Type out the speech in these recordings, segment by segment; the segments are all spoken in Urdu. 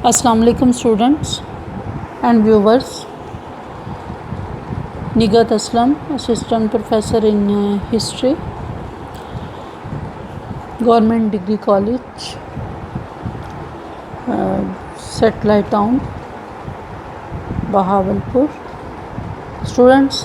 Assalamu alaikum students and viewers. Nigat Aslam, Assistant Professor in History, Government Degree College, Satellite Town, Bahawalpur. Students,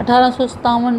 1857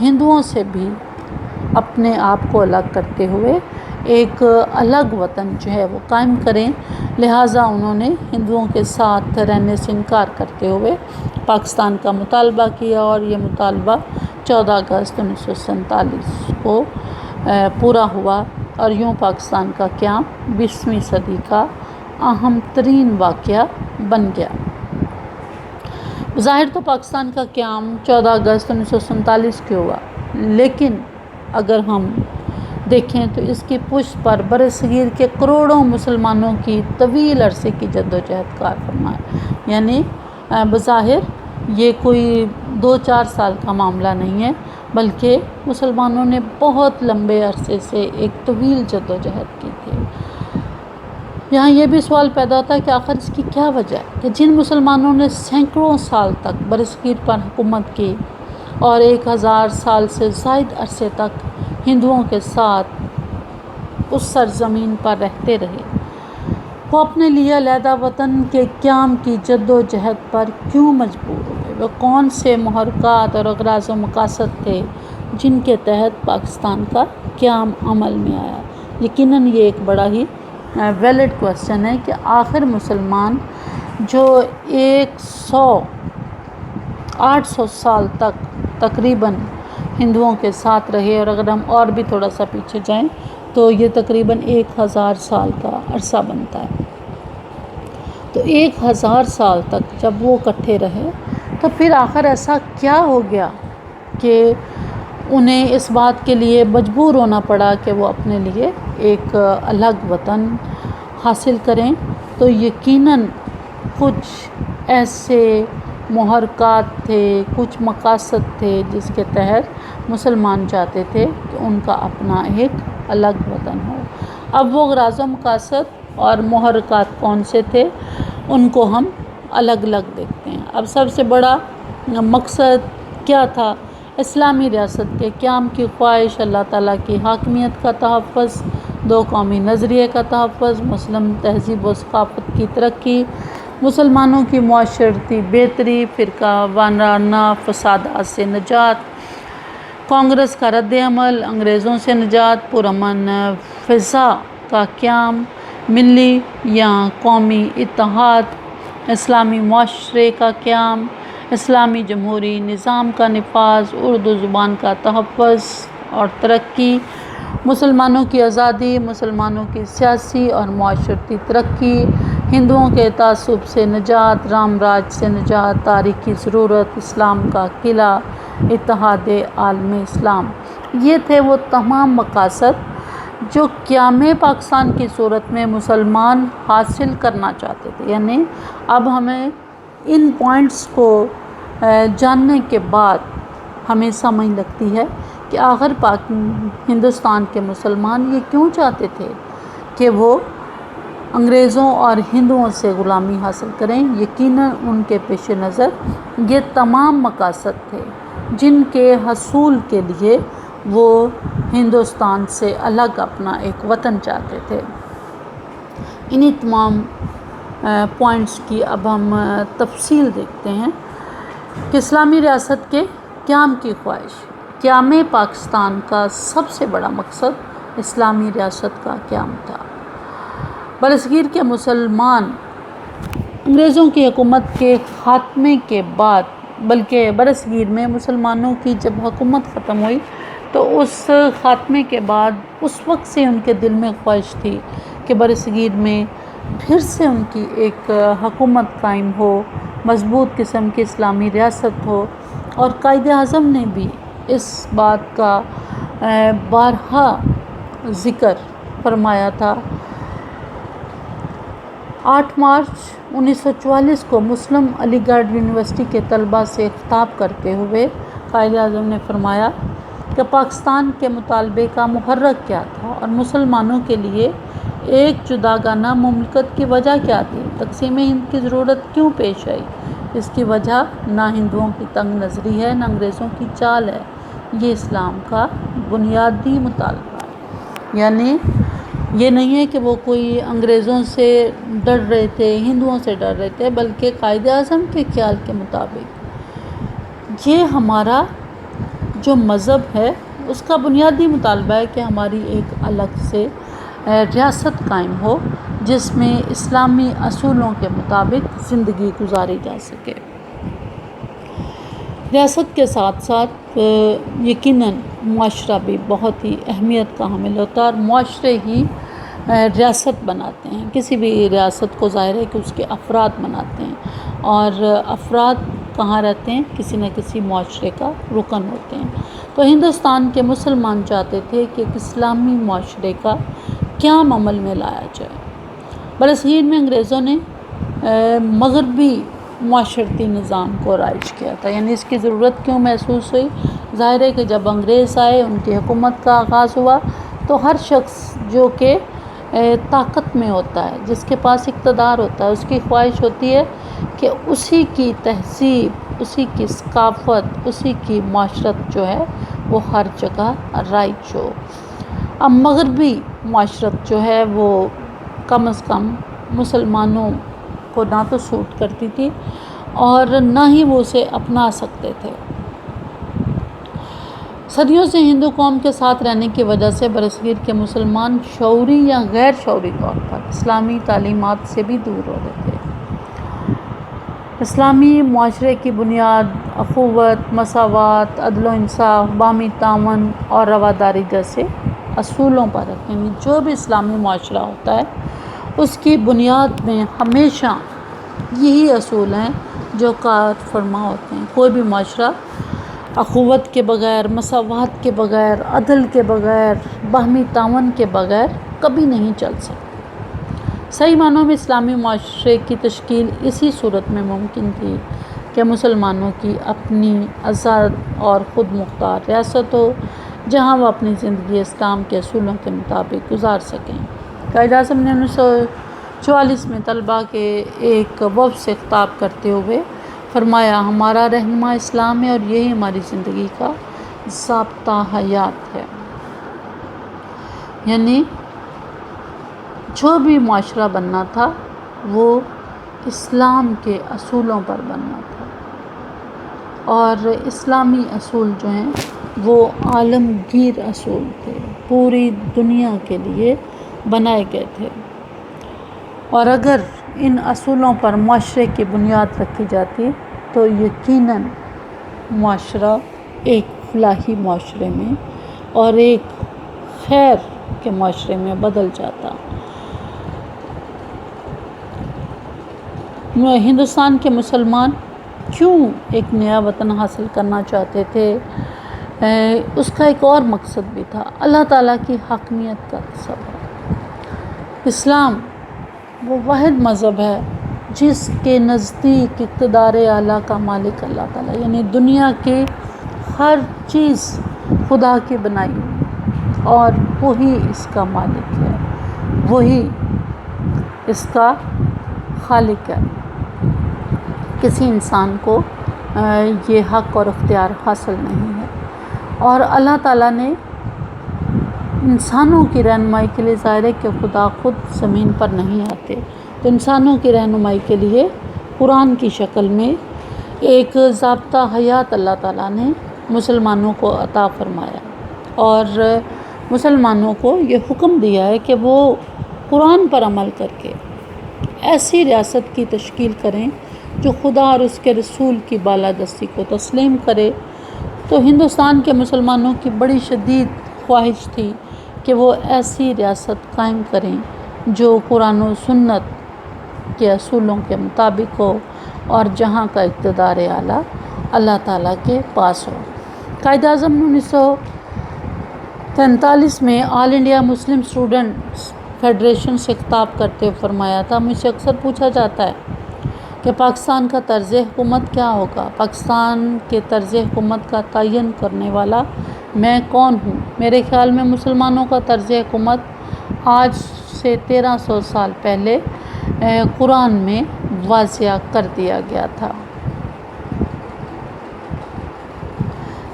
ہندوؤں سے بھی اپنے آپ کو الگ کرتے ہوئے ایک الگ وطن جو ہے وہ قائم کریں، لہٰذا انہوں نے ہندوؤں کے ساتھ رہنے سے انکار کرتے ہوئے پاکستان کا مطالبہ کیا، اور یہ مطالبہ 14 اگست 1947 کو پورا ہوا، اور یوں پاکستان کا قیام 20ویں صدی کا اہم ترین واقعہ بن گیا۔ ظاہر تو پاکستان کا قیام 14 اگست 1947 کو ہوا، لیکن اگر ہم دیکھیں تو اس کی پشت پر برصغیر کے کروڑوں مسلمانوں کی طویل عرصے کی جدوجہد کار فرما ہے۔ یعنی بظاہر یہ کوئی 2-4 سال کا معاملہ نہیں ہے، بلکہ مسلمانوں نے بہت لمبے عرصے سے ایک طویل جدوجہد کی تھی۔ یہاں یہ بھی سوال پیدا ہوتا ہے کہ آخر اس کی کیا وجہ ہے کہ جن مسلمانوں نے سینکڑوں سال تک برصغیر پر حکومت کی اور 1000 سال سے زائد عرصے تک ہندوؤں کے ساتھ اس سرزمین پر رہتے رہے، وہ اپنے لیے علیحدہ وطن کے قیام کی جد و جہد پر کیوں مجبور ہوئے؟ وہ کون سے محرکات اور اغراض و مقاصد تھے جن کے تحت پاکستان کا قیام عمل میں آیا؟ یقیناً یہ ایک بڑا ہی ویلڈ کوسچن ہے کہ آخر مسلمان جو 800 سال تک تقریباً ہندوؤں کے ساتھ رہے، اور اگر ہم اور بھی تھوڑا سا پیچھے جائیں تو یہ تقریباً 1000 سال کا عرصہ بنتا ہے۔ تو 1000 سال تک جب وہ اکٹھے رہے تو پھر آخر ایسا کیا ہو گیا کہ انہیں اس بات کے لیے مجبور ہونا پڑا کہ وہ اپنے لیے ایک الگ وطن حاصل کریں؟ تو یقیناً کچھ ایسے محرکات تھے، کچھ مقاصد تھے جس کے تحت مسلمان چاہتے تھے کہ ان کا اپنا ایک الگ وطن ہو۔ اب وہ اغراض و مقاصد اور محرکات کون سے تھے ان کو ہم الگ الگ دیکھتے ہیں۔ اب سب سے بڑا مقصد کیا تھا؟ اسلامی ریاست کے قیام کی خواہش، اللہ تعالیٰ کی حاکمیت کا تحفظ، 2 قومی نظریے کا تحفظ، مسلم تہذیب و ثقافت کی ترقی، مسلمانوں کی معاشرتی بہتری، فرقہ وارانہ فسادات سے نجات، کانگریس کا رد عمل، انگریزوں سے نجات، پرامن فضا کا قیام، ملی یا قومی اتحاد، اسلامی معاشرے کا قیام، اسلامی جمہوری نظام کا نفاذ، اردو زبان کا تحفظ اور ترقی، مسلمانوں کی آزادی، مسلمانوں کی سیاسی اور معاشرتی ترقی، ہندوؤں کے تعصب سے نجات، رام راج سے نجات، تاریخی ضرورت، اسلام کا قلعہ، اتحاد عالم اسلام۔ یہ تھے وہ تمام مقاصد جو قیام پاکستان کی صورت میں مسلمان حاصل کرنا چاہتے تھے۔ یعنی اب ہمیں ان پوائنٹس کو جاننے کے بعد ہمیں سمجھ لگتی ہے کہ آخر ہندوستان کے مسلمان یہ کیوں چاہتے تھے کہ وہ انگریزوں اور ہندوؤں سے غلامی حاصل کریں۔ یقیناً ان کے پیش نظر یہ تمام مقاصد تھے جن کے حصول کے لیے وہ ہندوستان سے الگ اپنا ایک وطن چاہتے تھے۔ انہی تمام پوائنٹس کی اب ہم تفصیل دیکھتے ہیں کہ اسلامی ریاست کے قیام کی خواہش، قیام پاکستان کا سب سے بڑا مقصد اسلامی ریاست کا قیام تھا۔ برصغیر کے مسلمان انگریزوں کی حکومت کے خاتمے کے بعد، بلکہ برصغیر میں مسلمانوں کی جب حکومت ختم ہوئی تو اس خاتمے کے بعد اس وقت سے ان کے دل میں خواہش تھی کہ برصغیر میں پھر سے ان کی ایک حکومت قائم ہو، مضبوط قسم کی اسلامی ریاست ہو، اور قائد اعظم نے بھی اس بات کا بارہا ذکر فرمایا تھا۔ 8 مارچ 1944 کو مسلم علی گڑھ یونیورسٹی کے طلباء سے خطاب کرتے ہوئے قائد اعظم نے فرمایا کہ پاکستان کے مطالبے کا محرک کیا تھا اور مسلمانوں کے لیے ایک جداگانہ مملکت کی وجہ کیا تھی؟ تقسیم ہند کی ضرورت کیوں پیش آئی؟ اس کی وجہ نہ ہندوؤں کی تنگ نظری ہے، نہ انگریزوں کی چال ہے، یہ اسلام کا بنیادی مطالبہ ہے۔ یعنی یہ نہیں ہے کہ وہ کوئی انگریزوں سے ڈر رہے تھے، ہندوؤں سے ڈر رہے تھے، بلکہ قائد اعظم کے خیال کے مطابق یہ ہمارا جو مذہب ہے اس کا بنیادی مطالبہ ہے کہ ہماری ایک الگ سے ریاست قائم ہو جس میں اسلامی اصولوں کے مطابق زندگی گزاری جا سکے۔ ریاست کے ساتھ ساتھ یقیناً معاشرہ بھی بہت ہی اہمیت کا حامل ہوتا ہے، اور معاشرے ہی ریاست بناتے ہیں۔ کسی بھی ریاست کو ظاہر ہے کہ اس کے افراد بناتے ہیں، اور افراد کہاں رہتے ہیں؟ کسی نہ کسی معاشرے کا رکن ہوتے ہیں۔ تو ہندوستان کے مسلمان چاہتے تھے کہ ایک اسلامی معاشرے کا قیام عمل میں لایا جائے۔ برصغیر میں انگریزوں نے مغربی معاشرتی نظام کو رائج کیا تھا، یعنی اس کی ضرورت کیوں محسوس ہوئی؟ ظاہر ہے کہ جب انگریز آئے، ان کی حکومت کا آغاز ہوا، تو ہر شخص جو کہ طاقت میں ہوتا ہے، جس کے پاس اقتدار ہوتا ہے، اس کی خواہش ہوتی ہے کہ اسی کی تہذیب، اسی کی ثقافت، اسی کی معاشرت جو ہے وہ ہر جگہ رائج ہو۔ اب مغربی معاشرت جو ہے وہ کم از کم مسلمانوں کو نہ تو سوٹ کرتی تھی اور نہ ہی وہ اسے اپنا سکتے تھے۔ صدیوں سے ہندو قوم کے ساتھ رہنے کی وجہ سے برصغیر کے مسلمان شعوری یا غیر شعوری طور پر اسلامی تعلیمات سے بھی دور ہو رہے تھے۔ اسلامی معاشرے کی بنیاد اخوت، مساوات، عدل و انصاف، باہمی تعاون اور رواداری جیسے اصولوں پر ہے، یعنی جو بھی اسلامی معاشرہ ہوتا ہے اس کی بنیاد میں ہمیشہ یہی اصول ہیں جو کار فرما ہوتے ہیں۔ کوئی بھی معاشرہ اخوت کے بغیر، مساوات کے بغیر، عدل کے بغیر، باہمی تعاون کے بغیر کبھی نہیں چل سکتا۔ صحیح معنوں میں اسلامی معاشرے کی تشکیل اسی صورت میں ممکن تھی کہ مسلمانوں کی اپنی آزاد اور خود مختار ریاست ہو جہاں وہ اپنی زندگی اسلام کے اصولوں کے مطابق گزار سکیں۔ قائد اعظم نے 1944 میں طلباء کے ایک وفد سے خطاب کرتے ہوئے فرمایا، ہمارا رہنما اسلام ہے اور یہی ہماری زندگی کا ضابطہ حیات ہے۔ یعنی جو بھی معاشرہ بننا تھا وہ اسلام کے اصولوں پر بننا تھا، اور اسلامی اصول جو ہیں وہ عالمگیر اصول تھے، پوری دنیا کے لیے بنائے گئے تھے، اور اگر ان اصولوں پر معاشرے کی بنیاد رکھی جاتی تو یقیناً معاشرہ ایک فلاحی معاشرے میں اور ایک خیر کے معاشرے میں بدل جاتا۔ ہندوستان کے مسلمان کیوں ایک نیا وطن حاصل کرنا چاہتے تھے؟ اس کا ایک اور مقصد بھی تھا، اللہ تعالیٰ کی حاکمیت کا تصور۔ اسلام وہ واحد مذہب ہے جس کے نزدیک اقتدار اعلیٰ کا مالک اللہ تعالیٰ، یعنی دنیا کی ہر چیز خدا کی بنائی ہوئی اور وہی اس کا مالک ہے، وہی اس کا خالق ہے۔ کسی انسان کو یہ حق اور اختیار حاصل نہیں ہے، اور اللہ تعالیٰ نے انسانوں کی رہنمائی کے لیے، ظاہر ہے کہ خدا خود زمین پر نہیں آتے، تو انسانوں کی رہنمائی کے لیے قرآن کی شکل میں ایک ضابطہ حیات اللہ تعالیٰ نے مسلمانوں کو عطا فرمایا، اور مسلمانوں کو یہ حکم دیا ہے کہ وہ قرآن پر عمل کر کے ایسی ریاست کی تشکیل کریں جو خدا اور اس کے رسول کی بالادستی کو تسلیم کرے۔ تو ہندوستان کے مسلمانوں کی بڑی شدید خواہش تھی کہ وہ ایسی ریاست قائم کریں جو قرآن و سنت کے اصولوں کے مطابق ہو اور جہاں کا اقتدار اعلیٰ اللہ تعالیٰ کے پاس ہو۔ قائد اعظم نے 1943 میں آل انڈیا مسلم اسٹوڈنٹس فیڈریشن سے خطاب کرتے ہوئے فرمایا تھا، مجھ سے اکثر پوچھا جاتا ہے کہ پاکستان کا طرز حکومت کیا ہوگا؟ پاکستان کے طرز حکومت کا تعین کرنے والا میں کون ہوں؟ میرے خیال میں مسلمانوں کا طرز حکومت آج سے 1300 سال پہلے قرآن میں واضح کر دیا گیا تھا۔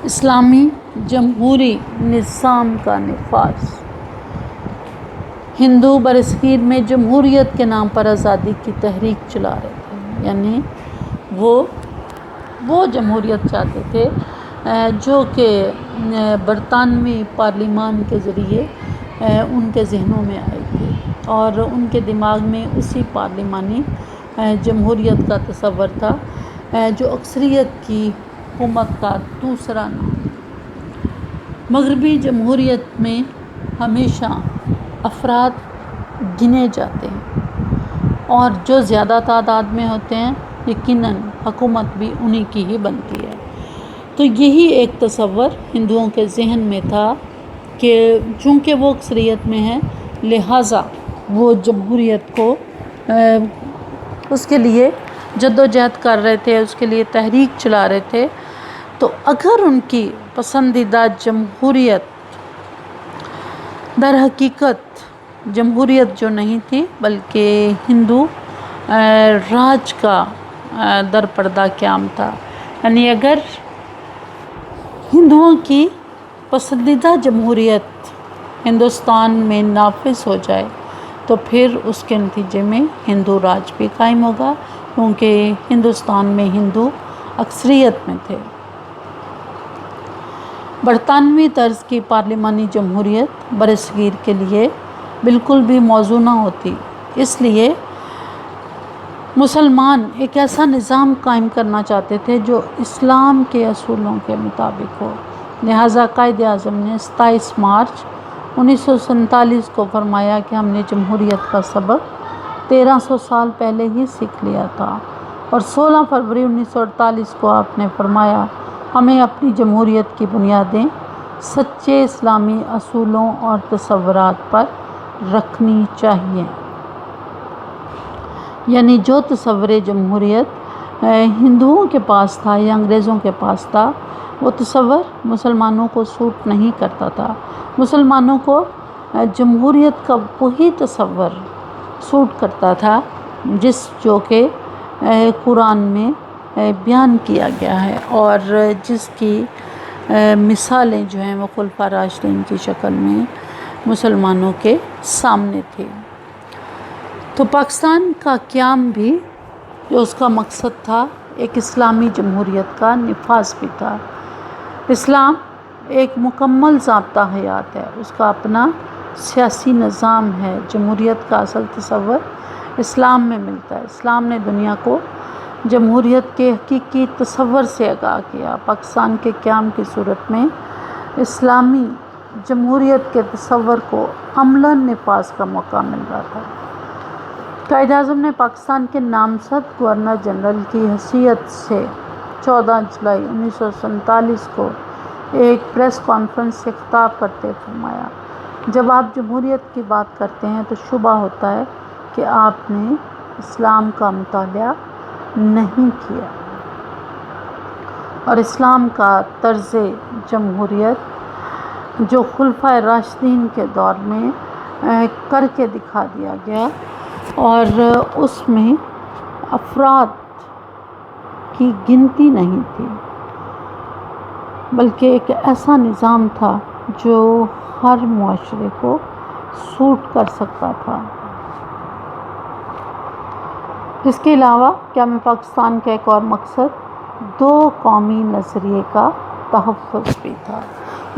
اسلامی جمہوری نظام کا نفاذ۔ ہندو برصغیر میں جمہوریت کے نام پر آزادی کی تحریک چلا رہے تھے، یعنی وہ جمہوریت چاہتے تھے جو کہ برطانوی پارلیمان کے ذریعے ان کے ذہنوں میں آئی تھی، اور ان کے دماغ میں اسی پارلیمانی جمہوریت کا تصور تھا، جو اکثریت کی حکومت کا دوسرا نام۔ مغربی جمہوریت میں ہمیشہ افراد گنے جاتے ہیں، اور جو زیادہ تعداد میں ہوتے ہیں یقیناً حکومت بھی انہی کی ہی بنتی ہے۔ تو یہی ایک تصور ہندوؤں کے ذہن میں تھا کہ چونکہ وہ اکثریت میں ہیں، لہٰذا وہ جمہوریت کو اس کے لیے جدوجہد کر رہے تھے، اس کے لیے تحریک چلا رہے تھے۔ تو اگر ان کی پسندیدہ جمہوریت در حقیقت جمہوریت جو نہیں تھی بلکہ ہندو راج کا در پردہ قیام تھا، یعنی اگر ہندوؤں کی پسندیدہ جمہوریت ہندوستان میں نافذ ہو جائے تو پھر اس کے نتیجے میں ہندو راج بھی قائم ہوگا، کیونکہ ہندوستان میں ہندو اکثریت میں تھے۔ برطانوی طرز کی پارلیمانی جمہوریت برصغیر کے لیے بالکل بھی موزوں نہ ہوتی، اس لیے مسلمان ایک ایسا نظام قائم کرنا چاہتے تھے جو اسلام کے اصولوں کے مطابق ہو۔ لہٰذا قائد اعظم نے 27 مارچ 1947 کو فرمایا کہ ہم نے جمہوریت کا سبق 1300 سال پہلے ہی سیکھ لیا تھا، اور 16 فروری 1948 کو آپ نے فرمایا ہمیں اپنی جمہوریت کی بنیادیں سچے اسلامی اصولوں اور تصورات پر رکھنی چاہیے۔ یعنی جو تصور جمہوریت ہندوؤں کے پاس تھا یا انگریزوں کے پاس تھا، وہ تصور مسلمانوں کو سوٹ نہیں کرتا تھا۔ مسلمانوں کو جمہوریت کا وہی تصور سوٹ کرتا تھا جو کہ قرآن میں بیان کیا گیا ہے، اور جس کی مثالیں جو ہیں وہ خلفاء راشدین کی شکل میں مسلمانوں کے سامنے تھی۔ تو پاکستان کا قیام بھی جو اس کا مقصد تھا ایک اسلامی جمہوریت کا نفاذ بھی تھا۔ اسلام ایک مکمل ضابطہ حیات ہے، اس کا اپنا سیاسی نظام ہے۔ جمہوریت کا اصل تصور اسلام میں ملتا ہے۔ اسلام نے دنیا کو جمہوریت کے حقیقی تصور سے آگاہ کیا۔ پاکستان کے قیام کی صورت میں اسلامی جمہوریت کے تصور کو عملاً نفاذ کا موقع مل رہا تھا۔ قائد اعظم نے پاکستان کے نامزد گورنر جنرل کی حیثیت سے 14 جولائی 1947 کو ایک پریس کانفرنس سے خطاب کرتے فرمایا، جب آپ جمہوریت کی بات کرتے ہیں تو شبہ ہوتا ہے کہ آپ نے اسلام کا مطالعہ نہیں کیا، اور اسلام کا طرز جمہوریت جو خلفاء راشدین کے دور میں کر کے دکھا دیا گیا، اور اس میں افراد کی گنتی نہیں تھی بلکہ ایک ایسا نظام تھا جو ہر معاشرے کو سوٹ کر سکتا تھا۔ اس کے علاوہ قیام پاکستان کا ایک اور مقصد دو قومی نظریے کا تحفظ بھی تھا۔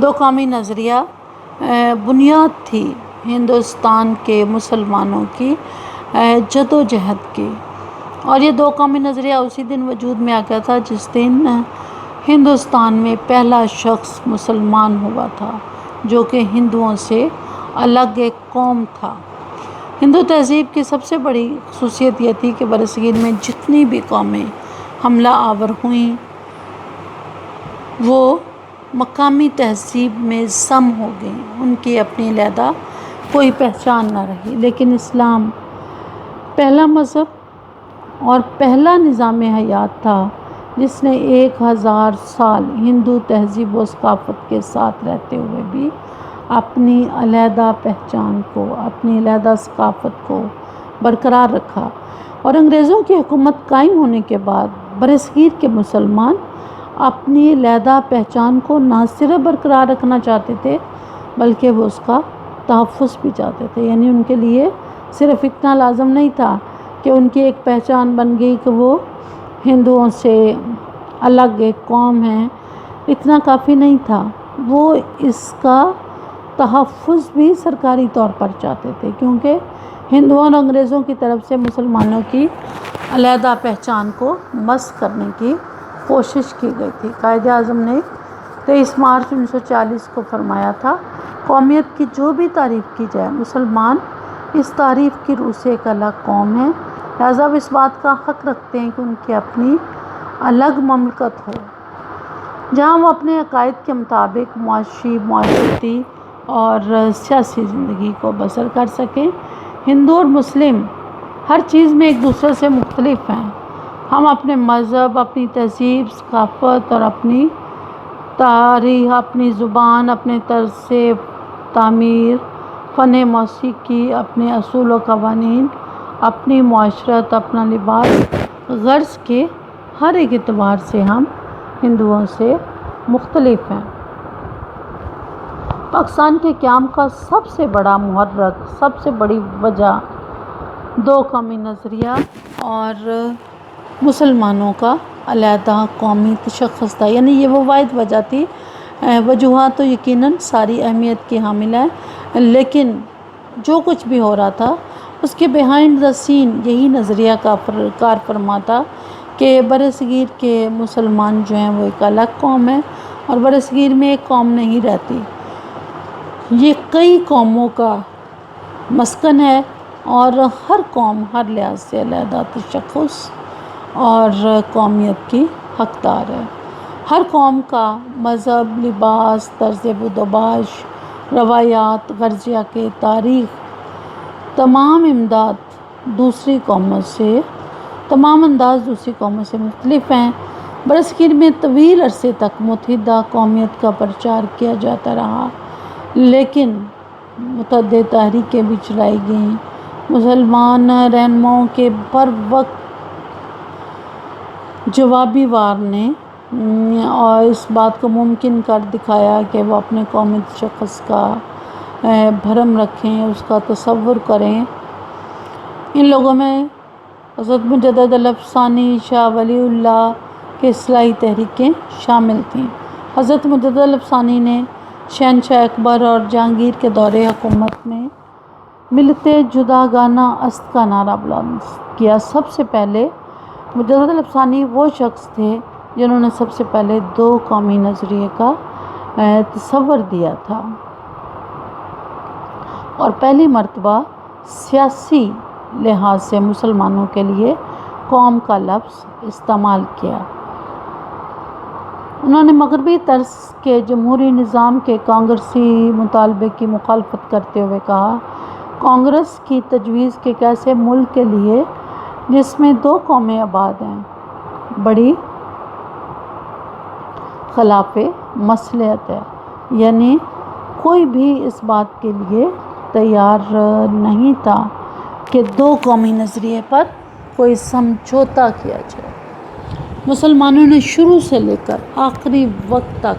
دو قومی نظریہ بنیاد تھی ہندوستان کے مسلمانوں کی جدوجہد کی، اور یہ دو قومی نظریہ اسی دن وجود میں آ گیا تھا جس دن ہندوستان میں پہلا شخص مسلمان ہوا تھا، جو کہ ہندوؤں سے الگ ایک قوم تھا۔ ہندو تہذیب کی سب سے بڑی خصوصیت یہ تھی کہ برصغیر میں جتنی بھی قومیں حملہ آور ہوئیں وہ مقامی تہذیب میں ضم ہو گئیں، ان کی اپنی علیحدہ کوئی پہچان نہ رہی۔ لیکن اسلام پہلا مذہب اور پہلا نظام حیات تھا جس نے 1000 سال ہندو تہذیب و ثقافت کے ساتھ رہتے ہوئے بھی اپنی علیحدہ پہچان کو، اپنی علیحدہ ثقافت کو برقرار رکھا۔ اور انگریزوں کی حکومت قائم ہونے کے بعد برصغیر کے مسلمان اپنی علیحدہ پہچان کو نہ صرف برقرار رکھنا چاہتے تھے بلکہ وہ اس کا تحفظ بھی چاہتے تھے۔ یعنی ان کے لیے صرف اتنا لازم نہیں تھا کہ ان کی ایک پہچان بن گئی کہ وہ ہندوؤں سے الگ ایک قوم ہیں، اتنا کافی نہیں تھا، وہ اس کا تحفظ بھی سرکاری طور پر چاہتے تھے، کیونکہ ہندوؤں اور انگریزوں کی طرف سے مسلمانوں کی علیحدہ پہچان کو مسخ کرنے کی کوشش کی گئی تھی۔ قائد اعظم نے 23 مارچ 1940 کو فرمایا تھا، قومیت کی جو بھی تعریف کی جائے، مسلمان اس تعریف کی روح سے ایک الگ قوم ہے، لہذا وہ اس بات کا حق رکھتے ہیں کہ ان کی اپنی الگ مملکت ہو، جہاں وہ اپنے عقائد کے مطابق معاشرتی اور سیاسی زندگی کو بسر کر سکیں۔ ہندو اور مسلم ہر چیز میں ایک دوسرے سے مختلف ہیں۔ ہم اپنے مذہب، اپنی تہذیب، ثقافت اور اپنی تاریخ، اپنی زبان، اپنے طرز تعمیر، فن موسیقی، اپنے اصول و قوانین، اپنی معاشرت، اپنا لباس، غرض کے ہر ایک اعتبار سے ہم ہندوؤں سے مختلف ہیں۔ پاکستان کے قیام کا سب سے بڑا محرک، سب سے بڑی وجہ دو قومی نظریہ اور مسلمانوں کا علیحدہ قومی تشخص تھا، یعنی یہ وہ واحد وجہ تھی۔ وجوہات تو یقیناً ساری اہمیت کی حامل ہے، لیکن جو کچھ بھی ہو رہا تھا اس کے بیہائنڈ دا سین یہی نظریہ کا کار فرما تھا کہ برصغیر کے مسلمان جو ہیں وہ ایک الگ قوم ہے، اور برصغیر میں ایک قوم نہیں رہتی، یہ کئی قوموں کا مسکن ہے، اور ہر قوم ہر لحاظ سے علیحدہ تشخص اور قومیت کی حقدار ہے۔ ہر قوم کا مذہب، لباس، طرز بود و باش، روایات، غرضیہ کے تاریخ، تمام انداز دوسری قوموں سے مختلف ہیں۔ برصغیر میں طویل عرصے تک متحدہ قومیت کا پرچار کیا جاتا رہا، لیکن متعدد تحریکیں بھی چلائی گئیں۔ مسلمان رہنماؤں کے بر وقت جوابی وار نے اور اس بات کو ممکن کر دکھایا کہ وہ اپنے قومی تشخص کا بھرم رکھیں، اس کا تصور کریں۔ ان لوگوں میں حضرت مجدد الافسانی، شاہ ولی اللہ کے اصلاحی تحریکیں شامل تھیں۔ حضرت مجدد الافسانی نے شہنشاہ اکبر اور جہانگیر کے دور حکومت میں ملت جداگانہ است کا نعرہ بلند کیا۔ سب سے پہلے مجدد الافسانی وہ شخص تھے جنہوں نے سب سے پہلے دو قومی نظریے کا تصور دیا تھا، اور پہلی مرتبہ سیاسی لحاظ سے مسلمانوں کے لیے قوم کا لفظ استعمال کیا۔ انہوں نے مغربی طرز کے جمہوری نظام کے کانگریسی مطالبے کی مخالفت کرتے ہوئے کہا، کانگریس کی تجویز کے ایسے ملک کے لیے جس میں دو قومیں آباد ہیں بڑی خلاف مصلحت ہے، یعنی کوئی بھی اس بات کے لیے تیار نہیں تھا کہ دو قومی نظریے پر کوئی سمجھوتا کیا جائے۔ مسلمانوں نے شروع سے لے کر آخری وقت تک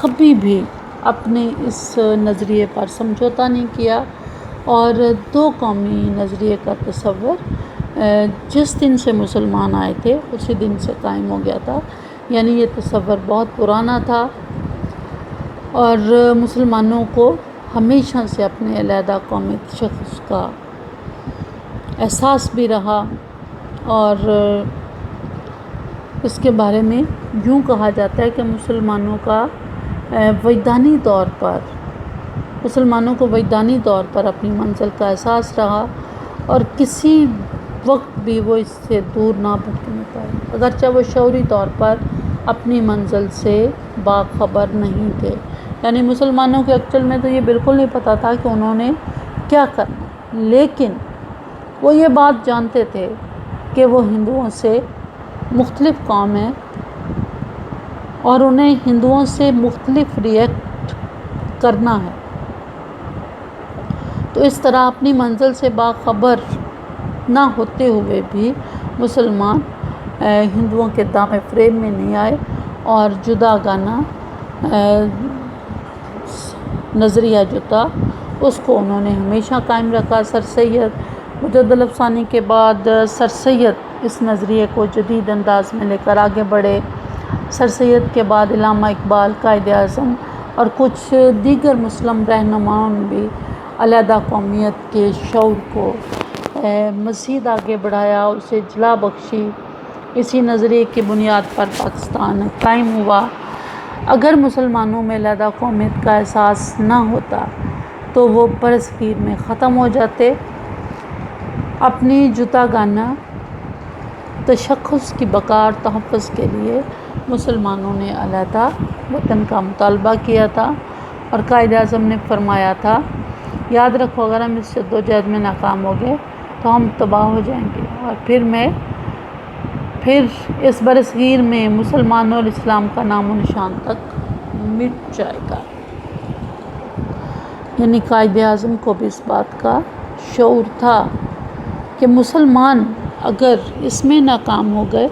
کبھی بھی اپنے اس نظریے پر سمجھوتا نہیں کیا، اور دو قومی نظریے کا تصور جس دن سے مسلمان آئے تھے اسی دن سے قائم ہو گیا تھا، یعنی یہ تصور بہت پرانا تھا، اور مسلمانوں کو ہمیشہ سے اپنے علیحدہ قومی تشخص کا احساس بھی رہا، اور اس کے بارے میں یوں کہا جاتا ہے کہ مسلمانوں کو وجدانی طور پر اپنی منزل کا احساس رہا، اور کسی وقت بھی وہ اس سے دور نہ بھٹکنے پائے، اگرچہ وہ شعوری طور پر اپنی منزل سے باخبر نہیں تھے۔ یعنی مسلمانوں کے ایکچوئل میں تو یہ بالکل نہیں پتہ تھا کہ انہوں نے کیا کرنا، لیکن وہ یہ بات جانتے تھے کہ وہ ہندوؤں سے مختلف قوم ہے، اور انہیں ہندوؤں سے مختلف ریئیکٹ کرنا ہے، تو اس طرح اپنی منزل سے باخبر نہ ہوتے ہوئے بھی مسلمان ہندوؤں کے دامن فریب میں نہیں آئے، اور جداگانہ نظریہ جو تھا اس کو انہوں نے ہمیشہ قائم رکھا۔ سر سید مجدد الافسانی کے بعد سر سید اس نظریے کو جدید انداز میں لے کر آگے بڑھے، سر سید کے بعد علامہ اقبال، قائد اعظم اور کچھ دیگر مسلم رہنماؤں نے بھی علیحدہ قومیت کے شعور کو مزید آگے بڑھایا، اسے جلا بخشی۔ اسی نظریے کی بنیاد پر پاکستان قائم ہوا۔ اگر مسلمانوں میں علیحدہ قومیت کا احساس نہ ہوتا تو وہ برصغیر میں ختم ہو جاتے۔ اپنی جداگانہ تشخص کی بقا اور تحفظ کے لیے مسلمانوں نے علیحدہ وطن کا مطالبہ کیا تھا، اور قائد اعظم نے فرمایا تھا، یاد رکھو اگر ہم اس جدوجہد میں ناکام ہو گئے تو ہم تباہ ہو جائیں گے، اور پھر اس برصغیر میں مسلمانوں اور اسلام کا نام و نشان تک مٹ جائے گا۔ یعنی قائد اعظم کو بھی اس بات کا شعور تھا کہ مسلمان اگر اس میں ناکام ہو گئے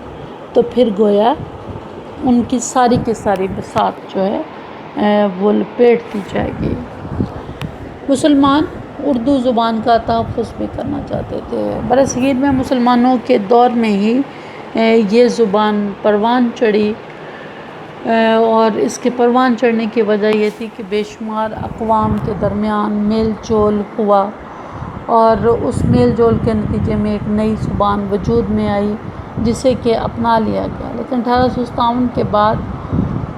تو پھر گویا ان کی ساری کی ساری بساط جو ہے وہ لپیٹ دی جائے گی۔ مسلمان اردو زبان کا تحفظ بھی کرنا چاہتے تھے۔ برصغیر میں مسلمانوں کے دور میں ہی یہ زبان پروان چڑھی، اور اس کے پروان چڑھنے کی وجہ یہ تھی کہ بے شمار اقوام کے درمیان میل جول ہوا، اور اس میل جول کے نتیجے میں ایک نئی زبان وجود میں آئی جسے کہ اپنا لیا گیا۔ لیکن 1857 کے بعد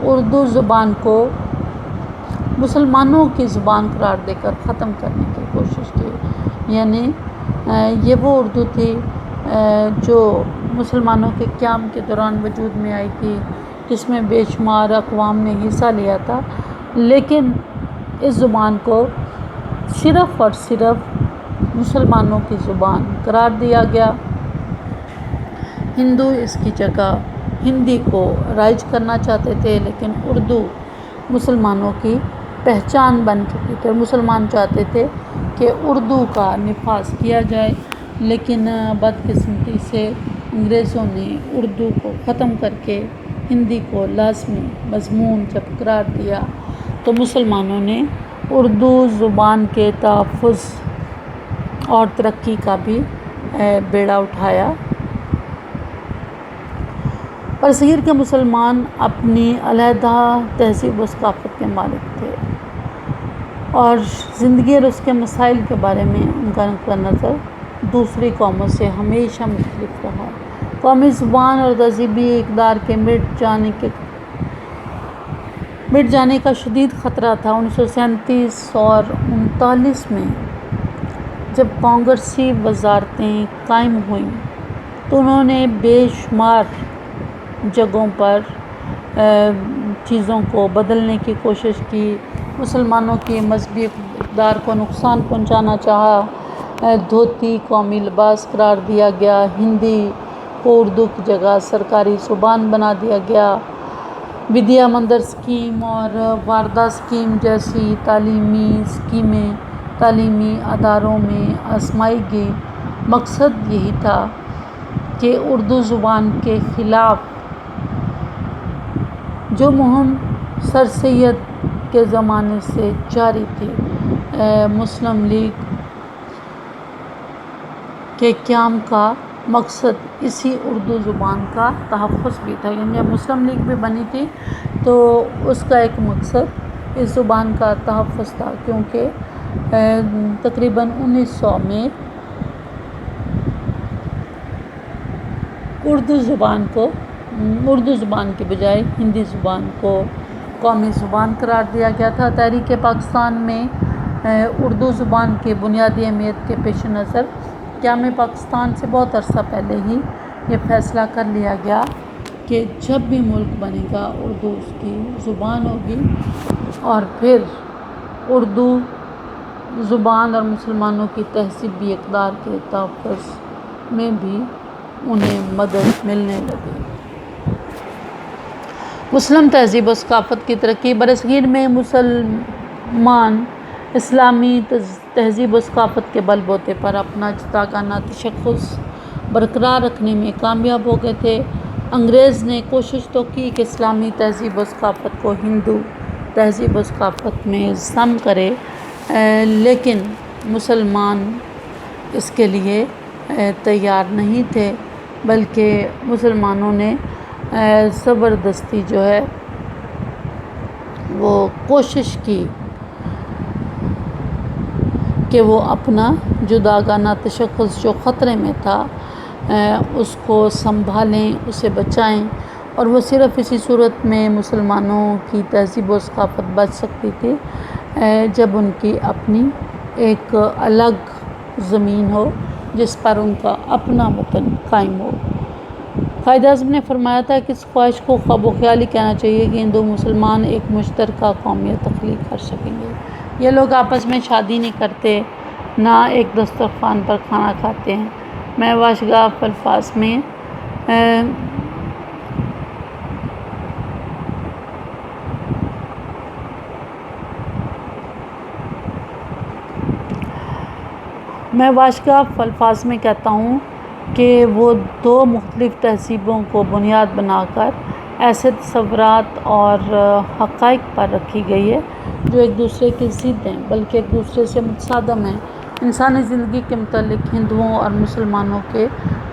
اردو زبان کو مسلمانوں کی زبان قرار دے کر ختم کرنے کی کوشش کی۔ یعنی یہ وہ اردو تھی جو مسلمانوں کے قیام کے دوران وجود میں آئی تھی، جس میں بے شمار اقوام نے حصہ لیا تھا، لیکن اس زبان کو صرف اور صرف مسلمانوں کی زبان قرار دیا گیا۔ ہندو اس کی جگہ ہندی کو رائج کرنا چاہتے تھے، لیکن اردو مسلمانوں کی پہچان بن چکی تھی، مسلمان چاہتے تھے کہ اردو کا نفاذ کیا جائے، لیکن بدقسمتی سے انگریزوں نے اردو کو ختم کر کے ہندی کو لازمی مضمون جب قرار دیا تو مسلمانوں نے اردو زبان کے تحفظ اور ترقی کا بھی بیڑا اٹھایا۔ برصغیر کے مسلمان اپنی علیحدہ تہذیب و ثقافت کے مالک تھے، اور زندگی اور اس کے مسائل کے بارے میں ان کا نقطہ نظر دوسری قوموں سے ہمیشہ مختلف رہا۔ قومی زبان اور تہذیبی اقدار کے مٹ جانے کا شدید خطرہ تھا۔ 1937 اور 1939 میں جب کانگریسی وزارتیں قائم ہوئیں تو انہوں نے بے شمار جگہوں پر چیزوں کو بدلنے کی کوشش کی، مسلمانوں کی مذہبی اقدار کو نقصان پہنچانا چاہا۔ دھوتی قومی لباس قرار دیا گیا، ہندی کو اردو کی جگہ سرکاری زبان بنا دیا گیا، ودیا مندر اسکیم اور واردھا اسکیم جیسی تعلیمی اسکیمیں تعلیمی اداروں میں آزمائی گئی۔ مقصد یہی تھا کہ اردو زبان کے خلاف جو مہم سر سید کے زمانے سے جاری تھی، مسلم لیگ کے قیام کا مقصد اسی اردو زبان کا تحفظ بھی تھا۔ یعنی جب مسلم لیگ بھی بنی تھی تو اس کا ایک مقصد اس زبان کا تحفظ تھا، کیونکہ تقریباً 1900 میں اردو زبان کے بجائے ہندی زبان کو قومی زبان قرار دیا گیا تھا۔ تحریک پاکستان میں اردو زبان کی بنیادی اہمیت کے پیش نظر قیام پاکستان سے بہت عرصہ پہلے ہی یہ فیصلہ کر لیا گیا کہ جب بھی ملک بنے گا اردو اس کی زبان ہوگی، اور پھر اردو زبان اور مسلمانوں کی تہذیبی اقدار کے تحفظ میں بھی انہیں مدد ملنے لگی۔ مسلم تہذیب و ثقافت کی ترقی۔ برصغیر میں مسلمان اسلامی تہذیب و ثقافت کے بل بوتے پر اپنا جداگانہ تشخص برقرار رکھنے میں کامیاب ہو گئے تھے۔ انگریز نے کوشش تو کی کہ اسلامی تہذیب و ثقافت کو ہندو تہذیب و ثقافت میں ضم کرے، لیکن مسلمان اس کے لیے تیار نہیں تھے، بلکہ مسلمانوں نے زبردستی جو ہے وہ کوشش کی کہ وہ اپنا جداگانہ تشخص جو خطرے میں تھا اس کو سنبھالیں، اسے بچائیں، اور وہ صرف اسی صورت میں مسلمانوں کی تہذیب و ثقافت بچ سکتی تھی جب ان کی اپنی ایک الگ زمین ہو جس پر ان کا اپنا وطن قائم ہو۔ قائد اعظم نے فرمایا تھا کہ اس خواہش کو خواب و خیال ہی کہنا چاہیے کہ ہندو مسلمان ایک مشترکہ قومیت تخلیق کر سکیں گے۔ یہ لوگ آپس میں شادی نہیں کرتے، نہ ایک دسترخوان پر کھانا کھاتے ہیں۔ میں واشگاف الفاظ میں کہتا ہوں کہ وہ دو مختلف تہذیبوں کو بنیاد بنا کر ایسے تصورات اور حقائق پر رکھی گئی ہے جو ایک دوسرے کی ضد ہیں بلکہ ایک دوسرے سے متصادم ہیں۔ انسانی زندگی کے متعلق ہندوؤں اور مسلمانوں کے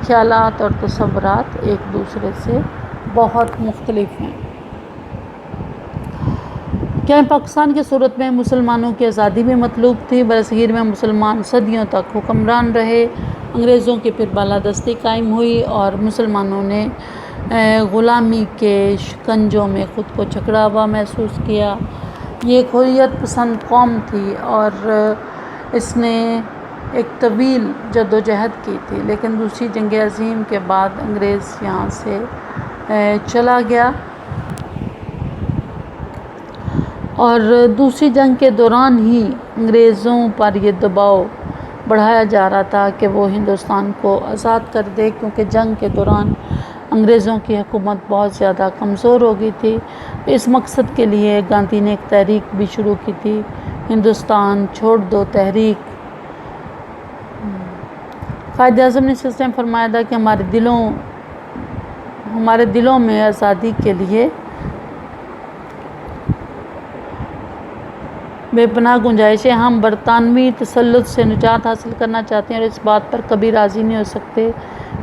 خیالات اور تصورات ایک دوسرے سے بہت مختلف ہیں۔ کیا پاکستان کی صورت میں مسلمانوں کی آزادی بھی مطلوب تھی؟ برصغیر میں مسلمان صدیوں تک حکمران رہے، انگریزوں کی پھر بالادستی قائم ہوئی اور مسلمانوں نے غلامی کے شکنجوں میں خود کو جکڑا ہوا محسوس کیا۔ یہ ایک حریت پسند قوم تھی اور اس نے ایک طویل جدوجہد کی تھی، لیکن دوسری جنگ عظیم کے بعد انگریز یہاں سے چلا گیا اور دوسری جنگ کے دوران ہی انگریزوں پر یہ دباؤ بڑھایا جا رہا تھا کہ وہ ہندوستان کو آزاد کر دے، کیونکہ جنگ کے دوران انگریزوں کی حکومت بہت زیادہ کمزور ہو گئی تھی۔ اس مقصد کے لیے گاندھی نے ایک تحریک بھی شروع کی تھی، ہندوستان چھوڑ دو تحریک۔ قائد اعظم نے اس سلسلے میں فرمایا تھا کہ ہمارے دلوں میں آزادی کے لیے بے پناہ گنجائش ہے۔ ہم برطانوی تسلط سے نجات حاصل کرنا چاہتے ہیں اور اس بات پر کبھی راضی نہیں ہو سکتے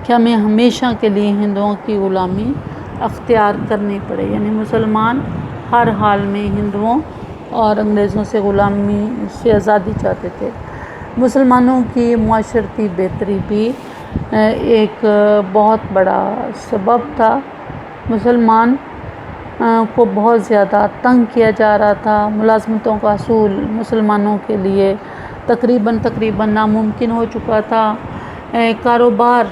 کہ ہمیں ہمیشہ کے لیے ہندوؤں کی غلامی اختیار کرنی پڑے، یعنی مسلمان ہر حال میں ہندوؤں اور انگریزوں سے غلامی سے آزادی چاہتے تھے۔ مسلمانوں کی معاشرتی بہتری بھی ایک بہت بڑا سبب تھا۔ مسلمان کو بہت زیادہ تنگ کیا جا رہا تھا، ملازمتوں کا حصول مسلمانوں کے لیے تقریباً ناممکن ہو چکا تھا، کاروبار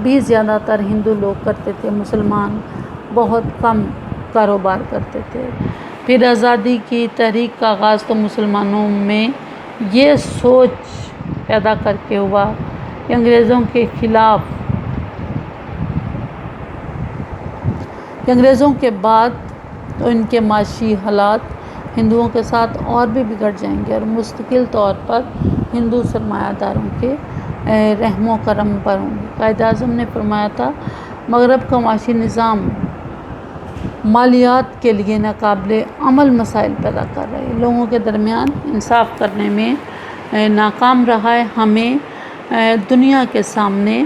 بھی زیادہ تر ہندو لوگ کرتے تھے، مسلمان بہت کم کاروبار کرتے تھے۔ پھر آزادی کی تحریک کا آغاز تو مسلمانوں میں یہ سوچ پیدا کر کے ہوا کہ انگریزوں کے بعد تو ان کے معاشی حالات ہندوؤں کے ساتھ اور بھی بگڑ جائیں گے اور مستقل طور پر ہندو سرمایہ داروں کے رحم و کرم پر ہوں گے۔ قائد اعظم نے فرمایا تھا، مغرب کا معاشی نظام مالیات کے لیے ناقابل عمل مسائل پیدا کر رہے ہیں، لوگوں کے درمیان انصاف کرنے میں ناکام رہا ہے۔ ہمیں دنیا کے سامنے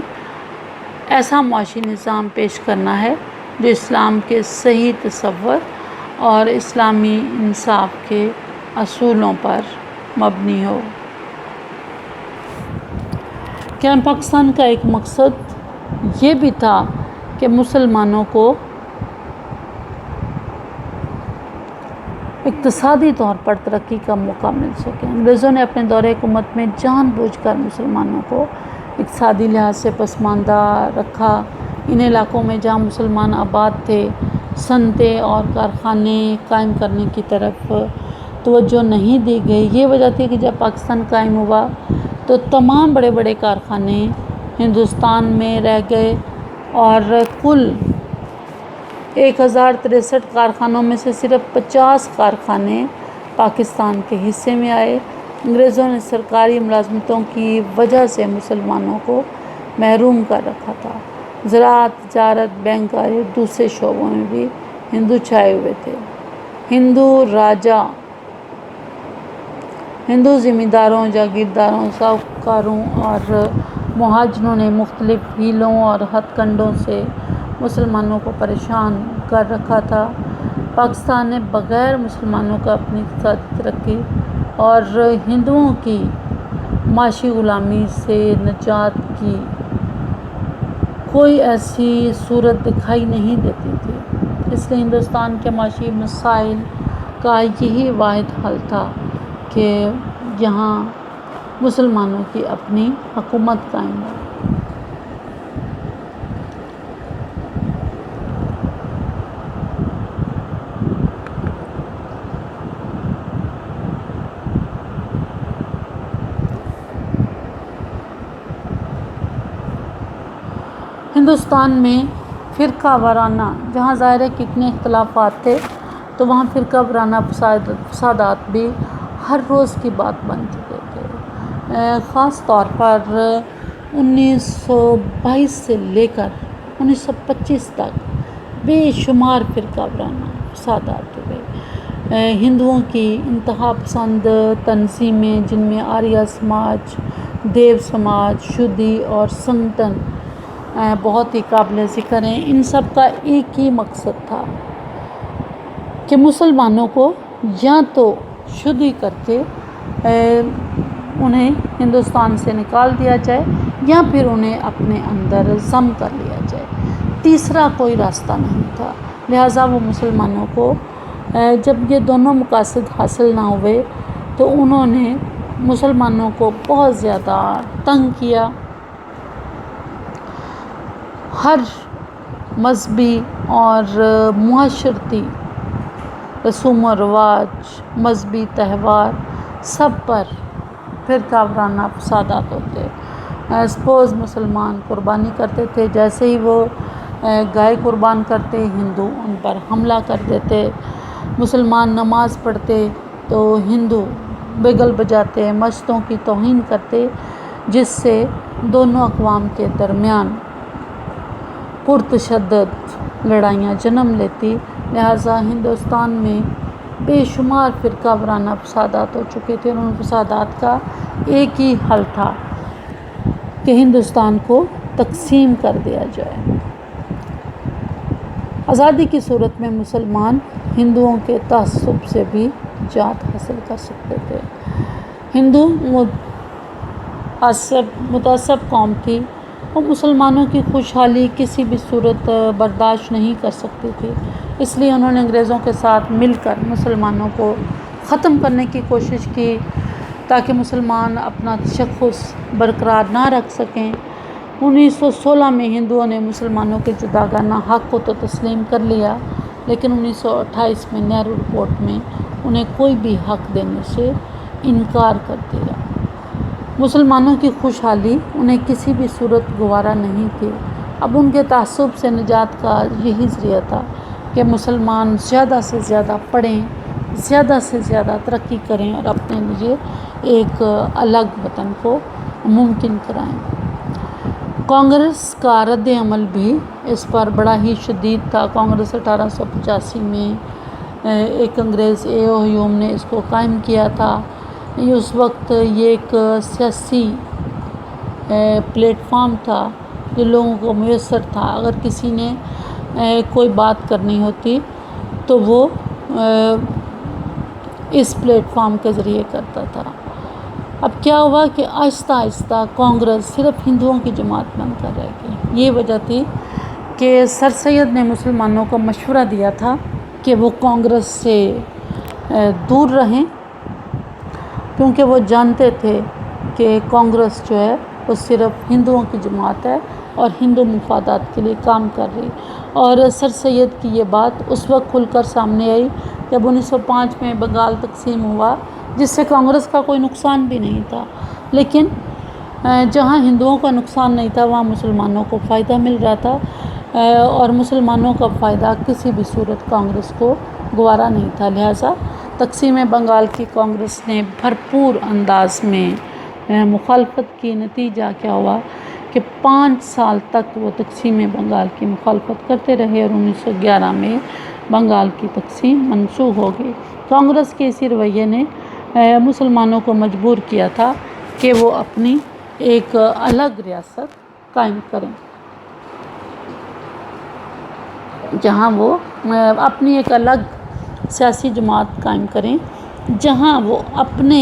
ایسا معاشی نظام پیش کرنا ہے جو اسلام کے صحیح تصور اور اسلامی انصاف کے اصولوں پر مبنی ہو۔ کیا پاکستان کا ایک مقصد یہ بھی تھا کہ مسلمانوں کو اقتصادی طور پر ترقی کا موقع مل سکے۔ انگریزوں نے اپنے دور حکومت میں جان بوجھ کر مسلمانوں کو اقتصادی لحاظ سے پسماندہ رکھا۔ ان علاقوں میں جہاں مسلمان آباد تھے، صنعتیں اور کارخانے قائم کرنے کی طرف توجہ نہیں دی گئی۔ یہ وجہ تھی کہ جب پاکستان قائم ہوا تو تمام بڑے بڑے کارخانے ہندوستان میں رہ گئے اور کل 1063 کارخانوں میں سے صرف 50 کارخانے پاکستان کے حصے میں آئے۔ انگریزوں نے سرکاری ملازمتوں کی وجہ سے مسلمانوں کو محروم کر رکھا تھا۔ زراعت، تجارت، بینکاری اور دوسرے شعبوں میں بھی ہندو چھائے ہوئے تھے۔ ہندو زمینداروں، جاگیرداروں، ساہوکاروں اور مہاجروں نے مختلف ہیلوں اور ہتھ کنڈوں سے مسلمانوں کو پریشان کر رکھا تھا۔ پاکستان نے بغیر مسلمانوں کا اپنی اقتصادی ترقی اور ہندوؤں کی معاشی غلامی سے نجات کی کوئی ایسی صورت دکھائی نہیں دیتی تھی۔ اس لیے ہندوستان کے معاشی مسائل کا یہی واحد حل تھا کہ یہاں مسلمانوں کی اپنی حکومت قائم ہو۔ ہندوستان میں فرقہ وارانہ، جہاں ظاہر ہے کہ اتنے اختلافات تھے تو وہاں فرقہ وارانہ فسادات بھی ہر روز کی بات بن چکے تھے۔ خاص طور پر 1922 سے لے کر 1925 تک بے شمار فرقہ وارانہ فسادات ہوئے۔ ہندوؤں کی انتہا پسند تنظیمیں، جن میں آریہ سماج، دیو سماج، شودی اور سنگٹن بہت ہی قابل ذکر ہیں، ان سب کا ایک ہی مقصد تھا کہ مسلمانوں کو یا تو شودی کر کے انہیں ہندوستان سے نکال دیا جائے یا پھر انہیں اپنے اندر ضم کر لیا جائے، تیسرا کوئی راستہ نہیں تھا۔ لہٰذا وہ مسلمانوں کو جب یہ دونوں مقاصد حاصل نہ ہوئے تو انہوں نے مسلمانوں کو بہت زیادہ تنگ کیا۔ ہر مذہبی اور معاشرتی رسوم و رواج، مذہبی تہوار، سب پر فرقہ وارانہ فسادات ہوتے۔ سپوز مسلمان قربانی کرتے تھے، جیسے ہی وہ گائے قربان کرتے ہندو ان پر حملہ کر دیتے، مسلمان نماز پڑھتے تو ہندو بگل بجاتے، مسجدوں کی توہین کرتے، جس سے دونوں اقوام کے درمیان پرتشدد لڑائیاں جنم لیتی۔ لہٰذا ہندوستان میں بے شمار فرقہ وارانہ فسادات ہو چکے تھے، اور ان فسادات کا ایک ہی حل تھا کہ ہندوستان کو تقسیم کر دیا جائے۔ آزادی کی صورت میں مسلمان ہندوؤں کے تعصب سے بھی نجات حاصل کر سکتے تھے۔ ہندو متعصب قوم تھی، وہ مسلمانوں کی خوشحالی کسی بھی صورت برداشت نہیں کر سکتی تھی، اس لیے انہوں نے انگریزوں کے ساتھ مل کر مسلمانوں کو ختم کرنے کی کوشش کی تاکہ مسلمان اپنا تشخص برقرار نہ رکھ سکیں۔ 1916 میں ہندوؤں نے مسلمانوں کے جداگانہ حق کو تو تسلیم کر لیا، لیکن 1928 میں نہرو رپورٹ میں انہیں کوئی بھی حق دینے سے انکار کر دیا۔ مسلمانوں کی خوشحالی انہیں کسی بھی صورت گوارا نہیں تھی۔ اب ان کے تعصب سے نجات کا یہی ذریعہ تھا کہ مسلمان زیادہ سے زیادہ پڑھیں، زیادہ سے زیادہ ترقی کریں اور اپنے لیے ایک الگ وطن کو ممکن کرائیں۔ کانگریس کا رد عمل بھی اس پر بڑا ہی شدید تھا۔ کانگریس 1885 میں ایک انگریز اے.او. ہیوم نے اس کو قائم کیا تھا۔ اس وقت یہ ایک سیاسی پلیٹ فارم تھا جو لوگوں کو میسر تھا۔ اگر کسی نے کوئی بات کرنی ہوتی تو وہ اس پلیٹ فارم کے ذریعے کرتا تھا۔ اب کیا ہوا کہ آہستہ آہستہ کانگریس صرف ہندوؤں کی جماعت بن کر رہ گئی۔ یہ وجہ تھی کہ سر سید نے مسلمانوں کو مشورہ دیا تھا کہ وہ کانگریس سے دور رہیں، کیونکہ وہ جانتے تھے کہ کانگریس جو ہے وہ صرف ہندوؤں کی جماعت ہے اور ہندو مفادات کے لیے کام کر رہی۔ اور سر سید کی یہ بات اس وقت کھل کر سامنے آئی جب 1905 میں بنگال تقسیم ہوا، جس سے کانگریس کا کوئی نقصان بھی نہیں تھا، لیکن جہاں ہندوؤں کا نقصان نہیں تھا وہاں مسلمانوں کو فائدہ مل رہا تھا، اور مسلمانوں کا فائدہ کسی بھی صورت کانگریس کو گوارا نہیں تھا۔ لہٰذا تقسیم بنگال کی کانگریس نے بھرپور انداز میں مخالفت کی۔ نتیجہ کیا ہوا کہ 5 سال تک وہ تقسیم بنگال کی مخالفت کرتے رہے اور 1911 میں بنگال کی تقسیم منسوخ ہو گئی۔ کانگریس کے اسی رویے نے مسلمانوں کو مجبور کیا تھا کہ وہ اپنی ایک الگ ریاست قائم کریں۔ جہاں وہ اپنی ایک الگ سیاسی جماعت قائم کریں، جہاں وہ اپنے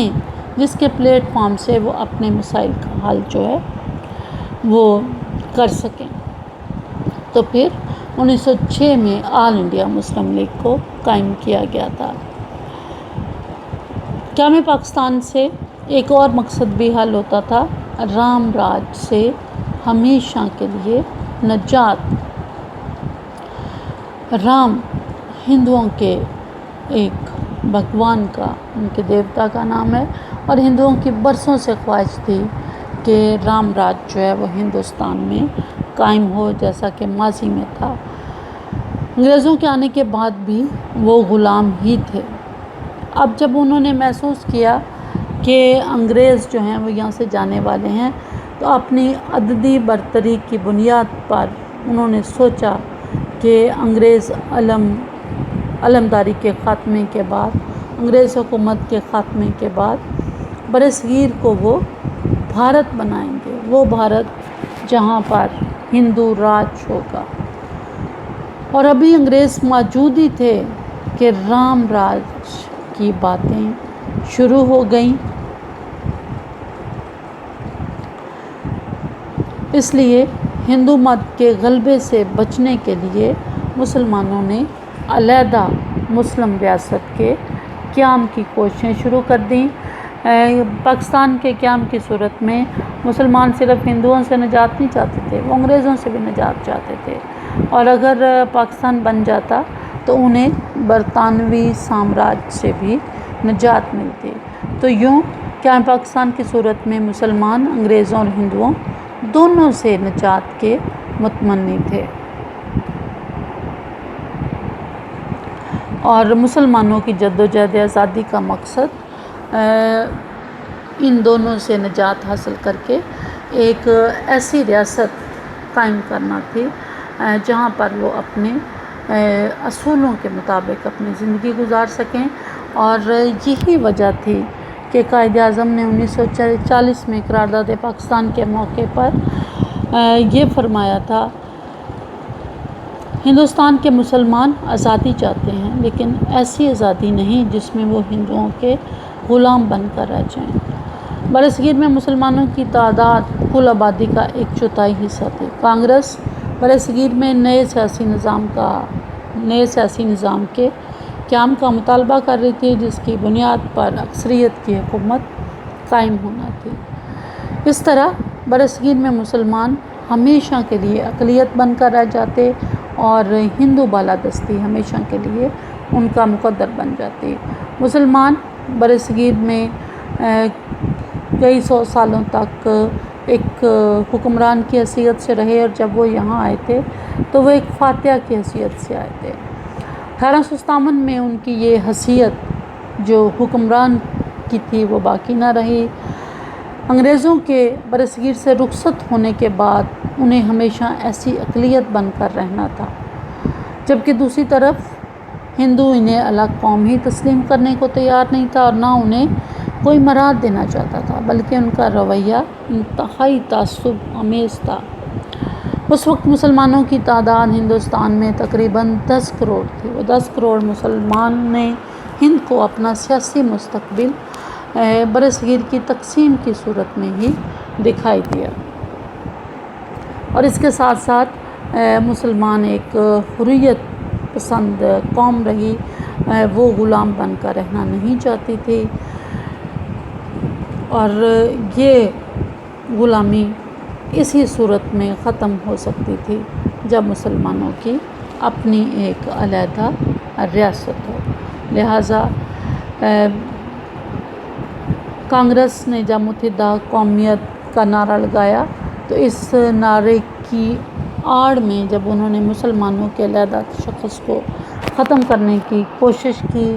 جس کے پلیٹ فارم سے وہ اپنے مسائل کا حل جو ہے وہ کر سکیں۔ تو پھر 1906 میں آل انڈیا مسلم لیگ کو قائم کیا گیا تھا۔ قیام پاکستان سے ایک اور مقصد بھی حل ہوتا تھا، رام راج سے ہمیشہ کے لیے نجات۔ رام ہندوؤں کے ایک بھگوان کا، ان کے دیوتا کا نام ہے، اور ہندوؤں کی برسوں سے خواہش تھی کہ رام راج جو ہے وہ ہندوستان میں قائم ہو، جیسا کہ ماضی میں تھا۔ انگریزوں کے آنے کے بعد بھی وہ غلام ہی تھے۔ اب جب انہوں نے محسوس کیا کہ انگریز جو ہیں وہ یہاں سے جانے والے ہیں، تو اپنی عددی برتری کی بنیاد پر انہوں نے سوچا کہ انگریز علمداری کے خاتمے کے بعد، انگریز حکومت کے خاتمے کے بعد برصغیر کو وہ بھارت بنائیں گے، وہ بھارت جہاں پر ہندو راج ہوگا۔ اور ابھی انگریز موجود ہی تھے کہ رام راج کی باتیں شروع ہو گئیں۔ اس لیے ہندو مت کے غلبے سے بچنے کے لیے مسلمانوں نے علیحدہ مسلم ریاست کے قیام کی کوششیں شروع کر دیں۔ پاکستان کے قیام کی صورت میں مسلمان صرف ہندوؤں سے نجات نہیں چاہتے تھے، وہ انگریزوں سے بھی نجات چاہتے تھے، اور اگر پاکستان بن جاتا تو انہیں برطانوی سامراج سے بھی نجات ملتی۔ تو یوں قیام پاکستان کی صورت میں مسلمان انگریزوں اور ہندوؤں دونوں سے نجات کے متمنی تھے، اور مسلمانوں کی جدوجہد آزادی کا مقصد ان دونوں سے نجات حاصل کر کے ایک ایسی ریاست قائم کرنا تھی جہاں پر وہ اپنے اصولوں کے مطابق اپنی زندگی گزار سکیں۔ اور یہی وجہ تھی کہ قائد اعظم نے 1940 میں قرارداد پاکستان کے موقع پر یہ فرمایا تھا، ہندوستان کے مسلمان آزادی چاہتے ہیں، لیکن ایسی آزادی نہیں جس میں وہ ہندوؤں کے غلام بن کر رہ جائیں۔ برصغیر میں مسلمانوں کی تعداد کل آبادی کا 1/4 حصہ تھی۔ کانگریس برصغیر میں نئے سیاسی نظام کے قیام کا مطالبہ کر رہی تھی، جس کی بنیاد پر اکثریت کی حکومت قائم ہونا تھی۔ اس طرح برصغیر میں مسلمان ہمیشہ کے لیے اقلیت بن کر رہ جاتے، اور ہندو بالادستی ہمیشہ کے لیے ان کا مقدر بن جاتی۔ مسلمان برصغیر میں کئی سو سالوں تک ایک حکمران کی حیثیت سے رہے، اور جب وہ یہاں آئے تھے تو وہ ایک فاتح کی حیثیت سے آئے تھے۔ 1857 میں ان کی یہ حیثیت جو حکمران کی تھی وہ باقی نہ رہی۔ انگریزوں کے برصغیر سے رخصت ہونے کے بعد انہیں ہمیشہ ایسی اقلیت بن کر رہنا تھا، جبکہ دوسری طرف ہندو انہیں الگ قوم ہی تسلیم کرنے کو تیار نہیں تھا، اور نہ انہیں کوئی مراد دینا چاہتا تھا، بلکہ ان کا رویہ انتہائی تعصب آمیز تھا۔ اس وقت مسلمانوں کی تعداد ہندوستان میں تقریباً 10 کروڑ تھی۔ وہ 10 کروڑ مسلمان نے ہند کو اپنا سیاسی مستقبل برصغیر کی تقسیم کی صورت میں ہی دکھائی دیا، اور اس کے ساتھ ساتھ مسلمان ایک حریت پسند قوم رہی، وہ غلام بن کر رہنا نہیں چاہتی تھی، اور یہ غلامی اسی صورت میں ختم ہو سکتی تھی جب مسلمانوں کی اپنی ایک علیحدہ ریاست ہو۔ لہٰذا کانگریس نے جب متحدہ قومیت کا نعرہ لگایا، تو اس نعرے کی آڑ میں جب انہوں نے مسلمانوں کے علیحدہ تشخص کو ختم کرنے کی کوشش کی،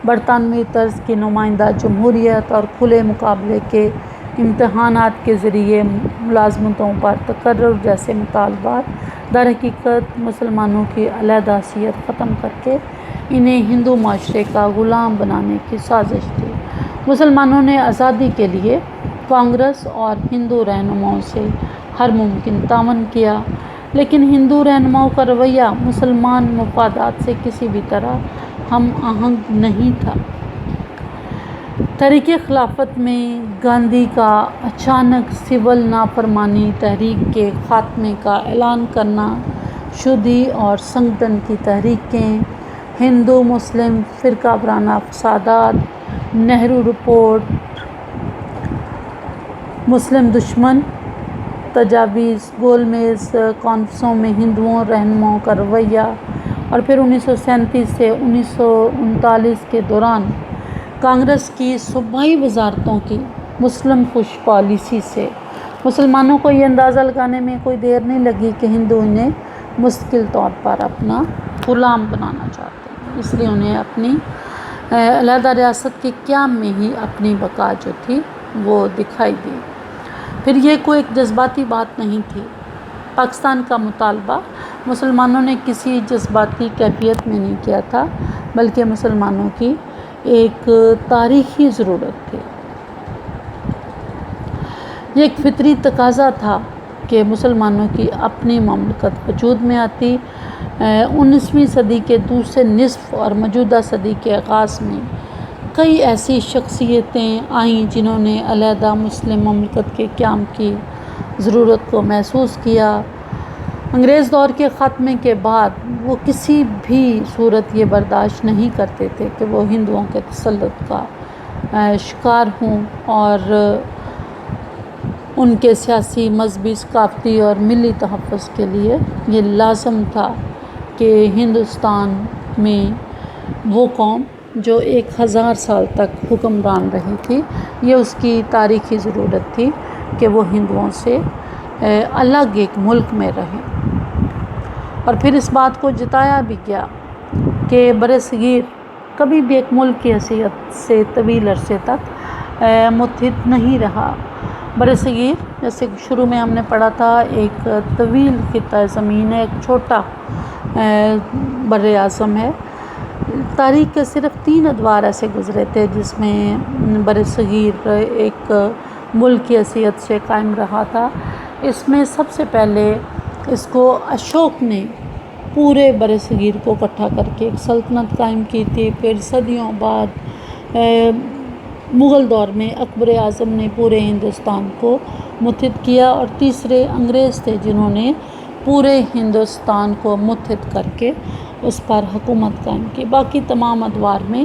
برطانوی طرز کی نمائندہ جمہوریت اور کھلے مقابلے کے امتحانات کے ذریعے ملازمتوں پر تقرر جیسے مطالبات در حقیقت مسلمانوں کی علیحدہ حیثیت ختم کر کے انہیں ہندو معاشرے کا غلام بنانے کی سازش تھی۔ مسلمانوں نے آزادی کے لیے کانگریس اور ہندو رہنماؤں سے ہر ممکن تعاون کیا، لیکن ہندو رہنماؤں کا رویہ مسلمان مفادات سے کسی بھی طرح ہم آہنگ نہیں تھا۔ تحریک خلافت میں گاندھی کا اچانک سول نافرمانی تحریک کے خاتمے کا اعلان کرنا، شودھی اور سنگٹن کی تحریکیں، ہندو مسلم فرقہ وارانہ فسادات، نہرو رپورٹ، مسلم دشمن تجاویز، گول میز کانفرنسوں میں ہندوؤں رہنماؤں کا رویہ، اور پھر 1937 سے 1939 کے دوران کانگریس کی صوبائی وزارتوں کی مسلم کش پالیسی سے مسلمانوں کو یہ اندازہ لگانے میں کوئی دیر نہیں لگی کہ ہندو انہیں مستقل طور پر اپنا غلام بنانا چاہتے ہیں، اس لیے انہیں اپنی علیحدہ ریاست کے قیام میں ہی اپنی بقا جو تھی وہ دکھائی دی۔ پھر یہ کوئی ایک جذباتی بات نہیں تھی۔ پاکستان کا مطالبہ مسلمانوں نے کسی جذباتی کیفیت میں نہیں کیا تھا، بلکہ مسلمانوں کی ایک تاریخی ضرورت تھی۔ یہ ایک فطری تقاضا تھا کہ مسلمانوں کی اپنی مملکت وجود میں آتی۔ 19ویں صدی کے دوسرے نصف اور موجودہ صدی کے آغاز میں کئی ایسی شخصیتیں آئیں جنہوں نے علیحدہ مسلم مملکت کے قیام کی ضرورت کو محسوس کیا۔ انگریز دور کے خاتمے کے بعد وہ کسی بھی صورت یہ برداشت نہیں کرتے تھے کہ وہ ہندوؤں کے تسلط کا شکار ہوں، اور ان کے سیاسی، مذہبی، ثقافتی اور ملی تحفظ کے لیے یہ لازم تھا کہ ہندوستان میں وہ قوم جو 1000 سال تک حکمران رہی تھی، یہ اس کی تاریخی ضرورت تھی کہ وہ ہندوؤں سے الگ ایک ملک میں رہیں۔ اور پھر اس بات کو جتایا بھی گیا کہ برصغیر کبھی بھی ایک ملک کی حیثیت سے طویل عرصے تک متحد نہیں رہا۔ برصغیر جیسے شروع میں ہم نے پڑھا تھا ایک طویل خطہ زمین ہے، ایک چھوٹا بر اعظم ہے۔ تاریخ کے صرف 3 ادوار ایسے گزرے تھے جس میں برصغیر ایک ملک کی حیثیت سے قائم رہا تھا۔ اس میں سب سے پہلے اس کو اشوک نے پورے برصغیر کو اکٹھا کر کے ایک سلطنت قائم کی تھی۔ پھر صدیوں بعد مغل دور میں اکبر اعظم نے پورے ہندوستان کو متحد کیا، اور تیسرے انگریز تھے جنہوں نے پورے ہندوستان کو متحد کر کے اس پر حکومت قائم کی۔ باقی تمام ادوار میں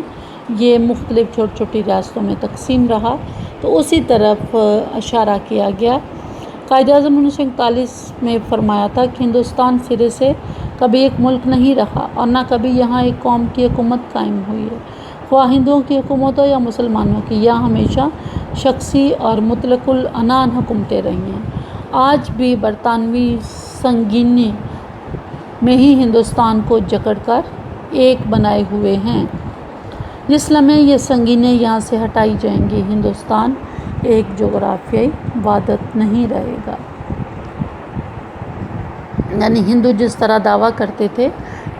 یہ مختلف چھوٹی چھوٹی ریاستوں میں تقسیم رہا۔ تو اسی طرف اشارہ کیا گیا۔ قائد اعظم 1941 میں فرمایا تھا کہ ہندوستان سرے سے کبھی ایک ملک نہیں رہا، اور نہ کبھی یہاں ایک قوم کی حکومت قائم ہوئی ہے، خواہ ہندوؤں کی حکومت ہو یا مسلمانوں کی۔ یہاں ہمیشہ شخصی اور مطلق العنان حکومتیں رہی ہیں۔ آج بھی برطانوی سنگینی میں ہی ہندوستان کو جکڑ کر ایک بنائے ہوئے ہیں۔ جس لمحے یہ سنگینیاں یہاں سے ہٹائی جائیں گی، ہندوستان ایک جغرافیائی وحدت نہیں رہے گا۔ یعنی ہندو جس طرح دعویٰ کرتے تھے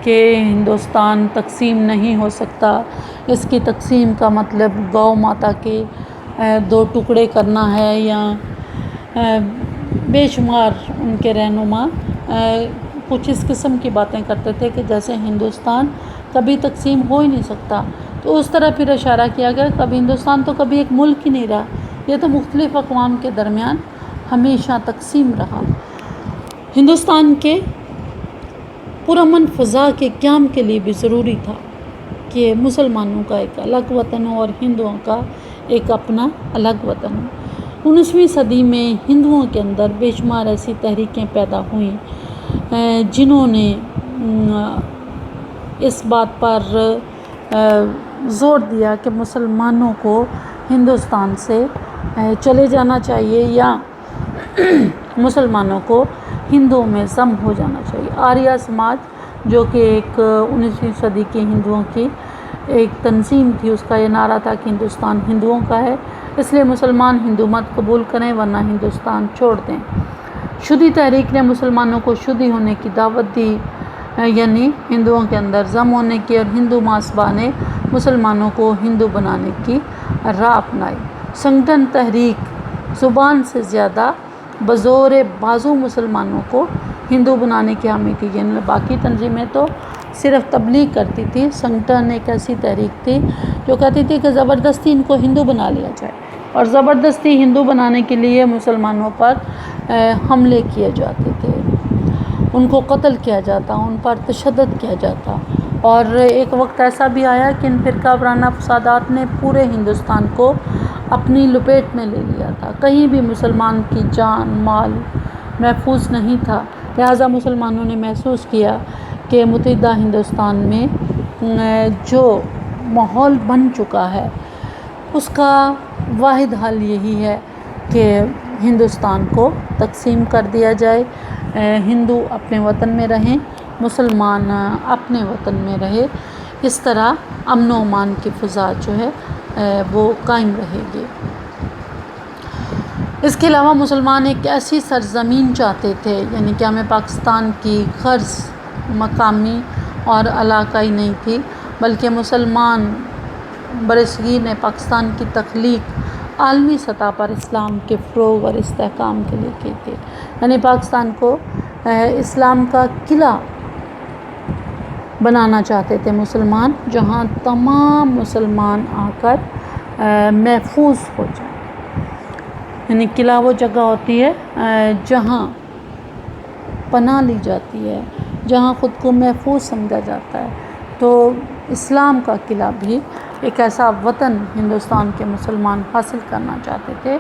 کہ ہندوستان تقسیم نہیں ہو سکتا، اس کی تقسیم کا مطلب گو ماتا کے 2 ٹکڑے کرنا ہے، یا بے شمار ان کے رہنما کچھ اس قسم کی باتیں کرتے تھے کہ جیسے ہندوستان کبھی تقسیم ہو ہی نہیں سکتا۔ تو اس طرح پھر اشارہ کیا گیا کبھی ہندوستان تو کبھی ایک ملک ہی نہیں رہا، یہ تو مختلف اقوام کے درمیان ہمیشہ تقسیم رہا۔ ہندوستان کے پرامن فضا کے قیام کے لیے بھی ضروری تھا کہ مسلمانوں کا ایک الگ وطن ہو اور ہندوؤں کا ایک اپنا الگ وطن ہو۔ 19ویں صدی میں ہندوؤں کے اندر بے شمار ایسی تحریکیں پیدا ہوئیں جنہوں نے اس بات پر زور دیا کہ مسلمانوں کو ہندوستان سے چلے جانا چاہیے، یا مسلمانوں کو ہندوؤں میں ضم ہو جانا چاہیے۔ آریہ سماج جو کہ ایک 19ویں صدی کے ہندوؤں کی ایک تنظیم تھی، اس کا یہ نعرہ تھا کہ ہندوستان ہندوؤں کا ہے، اس لیے مسلمان ہندو مت قبول کریں ورنہ ہندوستان چھوڑ دیں۔ شودھی تحریک نے مسلمانوں کو شودھی ہونے کی دعوت دی، یعنی ہندوؤں کے اندر ضم ہونے کی، اور ہندو مہاسبہ نے مسلمانوں کو ہندو بنانے کی راہ اپنائی۔ سنگٹن تحریک زبان سے زیادہ بزور بازو مسلمانوں کو ہندو بنانے کی حامی تھی. یعنی باقی تنظیمیں تو صرف تبلیغ کرتی تھی. سنگٹن ایک ایسی تحریک تھی جو کہتی تھی کہ زبردستی ان کو ہندو بنا لیا جائے، اور زبردستی ہندو بنانے کے لیے مسلمانوں پر حملے کیے جاتے تھے، ان کو قتل کیا جاتا، ان پر تشدد کیا جاتا. اور ایک وقت ایسا بھی آیا کہ ان فرقہ وارانہ فسادات نے پورے ہندوستان کو اپنی لپیٹ میں لے لیا تھا. کہیں بھی مسلمان کی جان مال محفوظ نہیں تھا. لہٰذا مسلمانوں نے محسوس کیا کہ متحدہ ہندوستان میں جو ماحول بن چکا ہے اس کا واحد حل یہی ہے کہ ہندوستان کو تقسیم کر دیا جائے، ہندو اپنے وطن میں رہیں، مسلمان اپنے وطن میں رہے. اس طرح امن و امان کی فضا جو ہے وہ قائم رہے گی. اس کے علاوہ مسلمان ایک ایسی سرزمین چاہتے تھے، یعنی کہ ہمیں پاکستان کی غرض مقامی اور علاقائی نہیں تھی، بلکہ مسلمان برصغیر نے پاکستان کی تخلیق عالمی سطح پر اسلام کے فروغ اور استحکام کے لیے کی تھی. یعنی پاکستان کو اسلام کا قلعہ بنانا چاہتے تھے مسلمان، جہاں تمام مسلمان آ کر محفوظ ہو جائیں. یعنی قلعہ وہ جگہ ہوتی ہے جہاں پناہ لی جاتی ہے، جہاں خود کو محفوظ سمجھا جاتا ہے. تو اسلام کا قلعہ بھی ایک ایسا وطن ہندوستان کے مسلمان حاصل کرنا چاہتے تھے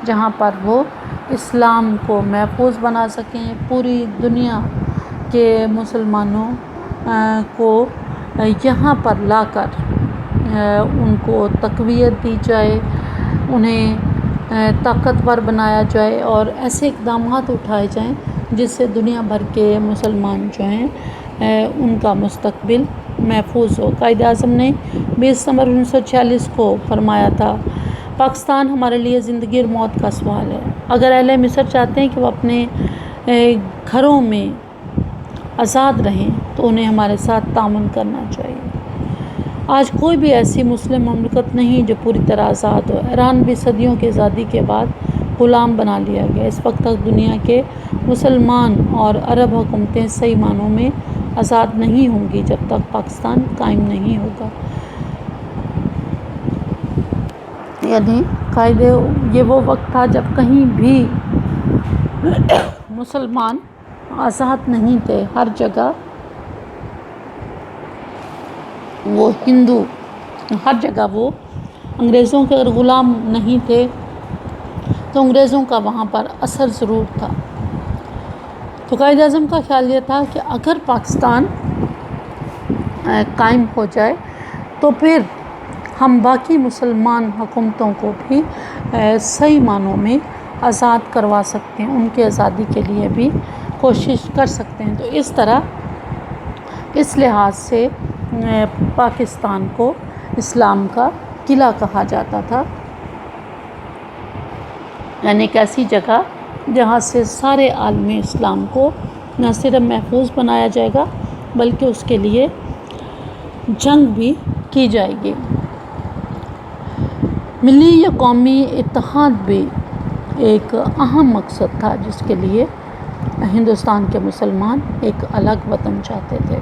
جہاں پر وہ اسلام کو محفوظ بنا سکیں. پوری دنیا کے مسلمانوں کو یہاں پر لا کر ان کو تقویت دی جائے، انہیں طاقتور بنایا جائے، اور ایسے اقدامات اٹھائے جائیں جس سے دنیا بھر کے مسلمان جو ہیں ان کا مستقبل محفوظ ہو. قائد اعظم نے 20 ستمبر 1946 کو فرمایا تھا، پاکستان ہمارے لیے زندگی اور موت کا سوال ہے. اگر اہل مصر چاہتے ہیں کہ وہ اپنے گھروں میں آزاد رہیں تو انہیں ہمارے ساتھ تعاون کرنا چاہیے. آج کوئی بھی ایسی مسلم مملکت نہیں جو پوری طرح آزاد ہو. ایران بھی صدیوں کی آزادی کے بعد غلام بنا لیا گیا. اس وقت تک دنیا کے مسلمان اور عرب حکومتیں صحیح معنوں میں آزاد نہیں ہوں گی جب تک پاکستان قائم نہیں ہوگا. یعنی یہ وہ وقت تھا جب کہیں بھی مسلمان آزاد نہیں تھے، ہر جگہ وہ ہندو، ہر جگہ وہ انگریزوں کے اگر غلام نہیں تھے تو انگریزوں کا وہاں پر اثر ضرور تھا. تو قائد اعظم کا خیال یہ تھا کہ اگر پاکستان قائم ہو جائے تو پھر ہم باقی مسلمان حکومتوں کو بھی صحیح معنوں میں آزاد کروا سکتے ہیں، ان کی آزادی کے لیے بھی کوشش کر سکتے ہیں. تو اس طرح اس لحاظ سے پاکستان کو اسلام کا قلعہ کہا جاتا تھا. یعنی ایک ایسی جگہ جہاں سے سارے عالم اسلام کو نہ صرف محفوظ بنایا جائے گا بلکہ اس کے لیے جنگ بھی کی جائے گی. ملی یا قومی اتحاد بھی ایک اہم مقصد تھا جس کے لیے ہندوستان کے مسلمان ایک الگ وطن چاہتے تھے.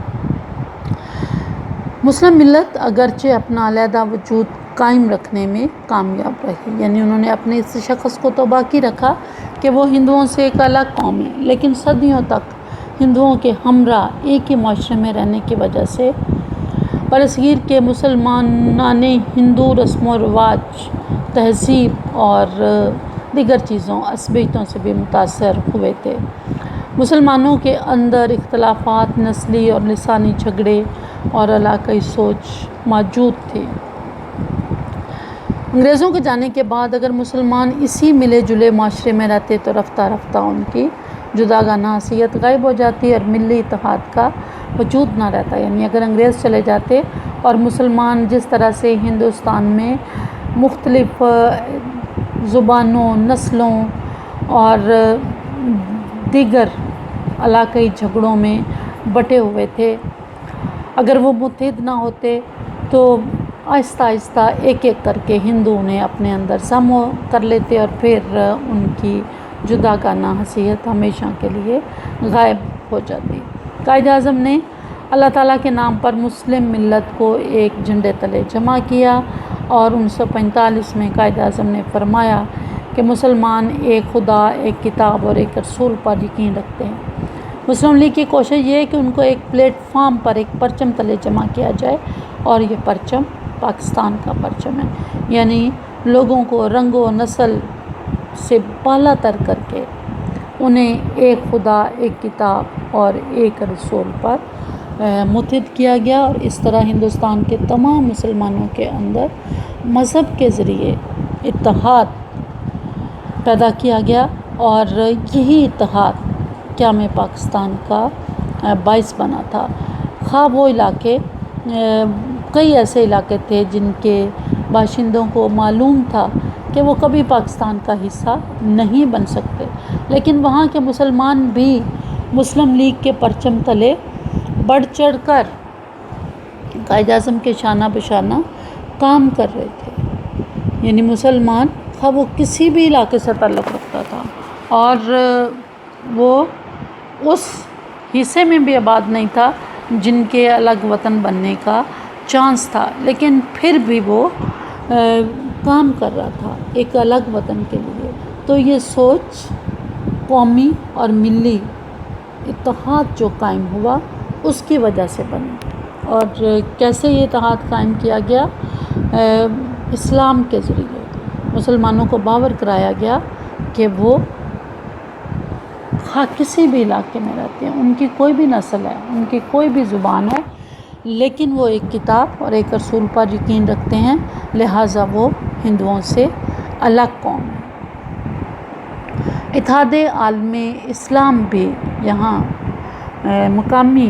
مسلم ملت اگرچہ اپنا علیحدہ وجود قائم رکھنے میں کامیاب رہی، یعنی انہوں نے اپنے اس شخص کو تو باقی رکھا کہ وہ ہندوؤں سے ایک الگ قوم ہے، لیکن صدیوں تک ہندوؤں کے ہمراہ ایک ہی معاشرے میں رہنے کی وجہ سے برصغیر کے مسلمان ہندو رسم و رواج، تہذیب اور دیگر چیزوں عصبیتوں سے بھی متاثر ہوئے تھے. مسلمانوں کے اندر اختلافات، نسلی اور لسانی جھگڑے اور علاقائی سوچ موجود تھی. انگریزوں کے جانے کے بعد اگر مسلمان اسی ملے جلے معاشرے میں رہتے تو رفتہ رفتہ ان کی جداگانہ حیثیت غائب ہو جاتی اور ملی اتحاد کا وجود نہ رہتا. یعنی اگر انگریز چلے جاتے اور مسلمان جس طرح سے ہندوستان میں مختلف زبانوں، نسلوں اور دیگر علاقائی جھگڑوں میں بٹے ہوئے تھے، اگر وہ متحد نہ ہوتے تو آہستہ آہستہ ایک ایک کر کے ہندو انہیں اپنے اندر سمو کر لیتے اور پھر ان کی جداگانہ حیثیت ہمیشہ کے لیے غائب ہو جاتی۔ قائد اعظم نے اللہ تعالیٰ کے نام پر مسلم ملت کو ایک جھنڈے تلے جمع کیا، اور 1945 میں قائد اعظم نے فرمایا کہ مسلمان ایک خدا، ایک کتاب اور ایک رسول پر یقین رکھتے ہیں۔ مسلم لیگ کی کوشش یہ ہے کہ ان کو ایک پلیٹ فارم پر ایک پرچم تلے جمع کیا جائے، اور یہ پرچم پاکستان کا پرچم ہے، یعنی لوگوں کو رنگ و نسل سے بالا تر کر کے انہیں ایک خدا، ایک کتاب اور ایک رسول پر متحد کیا گیا، اور اس طرح ہندوستان کے تمام مسلمانوں کے اندر مذہب کے ذریعے اتحاد پیدا کیا گیا، اور یہی اتحاد قیام پاکستان کا باعث بنا تھا۔ خواہ وہ علاقے، کئی ایسے علاقے تھے جن کے باشندوں کو معلوم تھا کہ وہ کبھی پاکستان کا حصہ نہیں بن سکتے، لیکن وہاں کے مسلمان بھی مسلم لیگ کے پرچم تلے بڑھ چڑھ کر قائد اعظم کے شانہ بشانہ کام کر رہے تھے، یعنی مسلمان خواہ وہ کسی بھی علاقے سے تعلق رکھتا تھا اور وہ اس حصے میں بھی آباد نہیں تھا جن کے الگ وطن بننے کا چانس تھا، لیکن پھر بھی وہ کام کر رہا تھا ایک الگ وطن کے لیے۔ تو یہ سوچ قومی اور ملی اتحاد جو قائم ہوا اس کی وجہ سے بنی۔ اور کیسے یہ اتحاد قائم کیا گیا؟ اسلام کے ذریعے مسلمانوں کو باور کرایا گیا کہ وہ کسی بھی علاقے میں رہتے ہیں، ان کی کوئی بھی نسل ہے، ان کی کوئی بھی زبان ہے، لیکن وہ ایک کتاب اور ایک رسول پر یقین رکھتے ہیں، لہٰذا وہ ہندوؤں سے الگ قوم ہے۔ اتحاد عالم اسلام بھی یہاں مقامی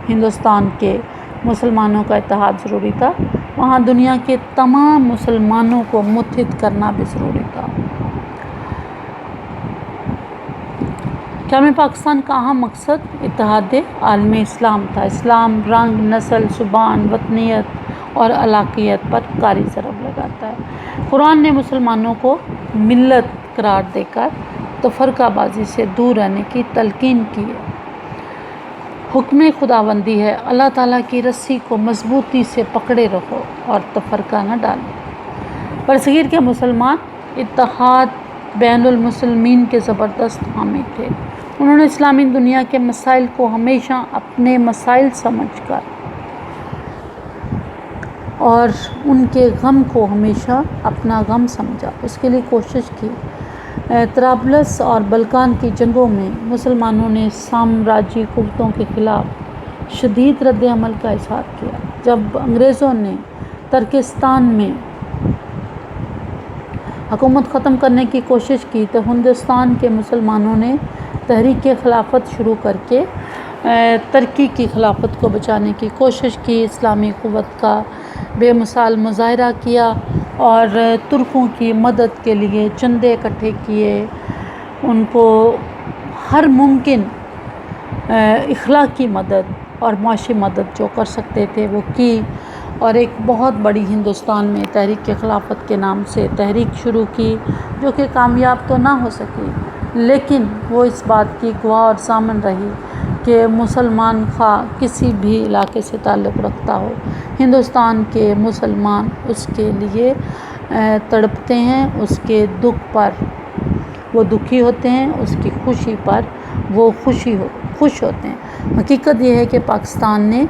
ہندوستان کے مسلمانوں کا اتحاد ضروری تھا، وہاں دنیا کے تمام مسلمانوں کو متحد کرنا بھی ضروری تھا۔ قیام پاکستان کا اہم مقصد اتحاد عالم اسلام تھا۔ اسلام رنگ، نسل، زبان، وطنیت اور علاقیت پر کاری ضرب لگاتا ہے۔ قرآن نے مسلمانوں کو ملت قرار دے کر تفرقہ بازی سے دور رہنے کی تلقین کی ہے۔ حکم خداوندی ہے، اللہ تعالیٰ کی رسی کو مضبوطی سے پکڑے رہو اور تفرقہ نہ ڈالو۔ برصغیر کے مسلمان اتحاد بین المسلمین کے زبردست حامی تھے۔ انہوں نے اسلامی دنیا کے مسائل کو ہمیشہ اپنے مسائل سمجھ کر اور ان کے غم کو ہمیشہ اپنا غم سمجھا، اس کے لیے کوشش کی۔ طرابلس اور بلکان کی جنگوں میں مسلمانوں نے سامراجی قوتوں کے خلاف شدید رد عمل کا اظہار کیا۔ جب انگریزوں نے ترکستان میں حکومت ختم کرنے کی کوشش کی تو ہندوستان کے مسلمانوں نے تحریک خلافت شروع کر کے ترکی کی خلافت کو بچانے کی کوشش کی، اسلامی قوت کا بے مثال مظاہرہ کیا اور ترکوں کی مدد کے لیے چندے اکٹھے کیے، ان کو ہر ممکن اخلاقی مدد اور معاشی مدد جو کر سکتے تھے وہ کی، اور ایک بہت بڑی ہندوستان میں تحریک خلافت کے نام سے تحریک شروع کی جو کہ کامیاب تو نہ ہو سکی، لیکن وہ اس بات کی گواہ اور ضامن رہی کہ مسلمان خواہ کسی بھی علاقے سے تعلق رکھتا ہو، ہندوستان کے مسلمان اس کے لیے تڑپتے ہیں، اس کے دکھ پر وہ دکھی ہوتے ہیں، اس کی خوشی پر وہ خوش ہوتے ہیں۔ حقیقت یہ ہے کہ پاکستان نے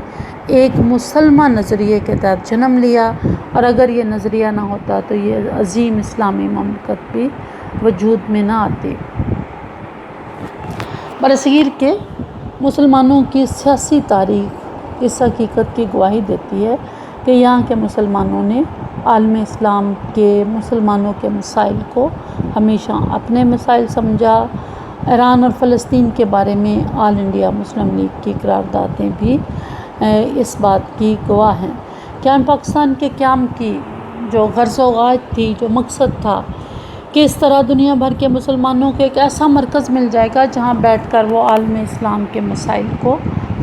ایک مسلمان نظریے کے تحت جنم لیا، اور اگر یہ نظریہ نہ ہوتا تو یہ عظیم اسلامی مملکت بھی وجود میں نہ آتی۔ برصغیر کے مسلمانوں کی سیاسی تاریخ اس حقیقت کی گواہی دیتی ہے کہ یہاں کے مسلمانوں نے عالم اسلام کے مسلمانوں کے مسائل کو ہمیشہ اپنے مسائل سمجھا۔ ایران اور فلسطین کے بارے میں آل انڈیا مسلم لیگ کی قراردادیں بھی اس بات کی گواہ ہیں۔ قیام پاکستان کے قیام کی جو غرض و غایت تھی، جو مقصد تھا کہ اس طرح دنیا بھر کے مسلمانوں کو ایک ایسا مرکز مل جائے گا جہاں بیٹھ کر وہ عالم اسلام کے مسائل کو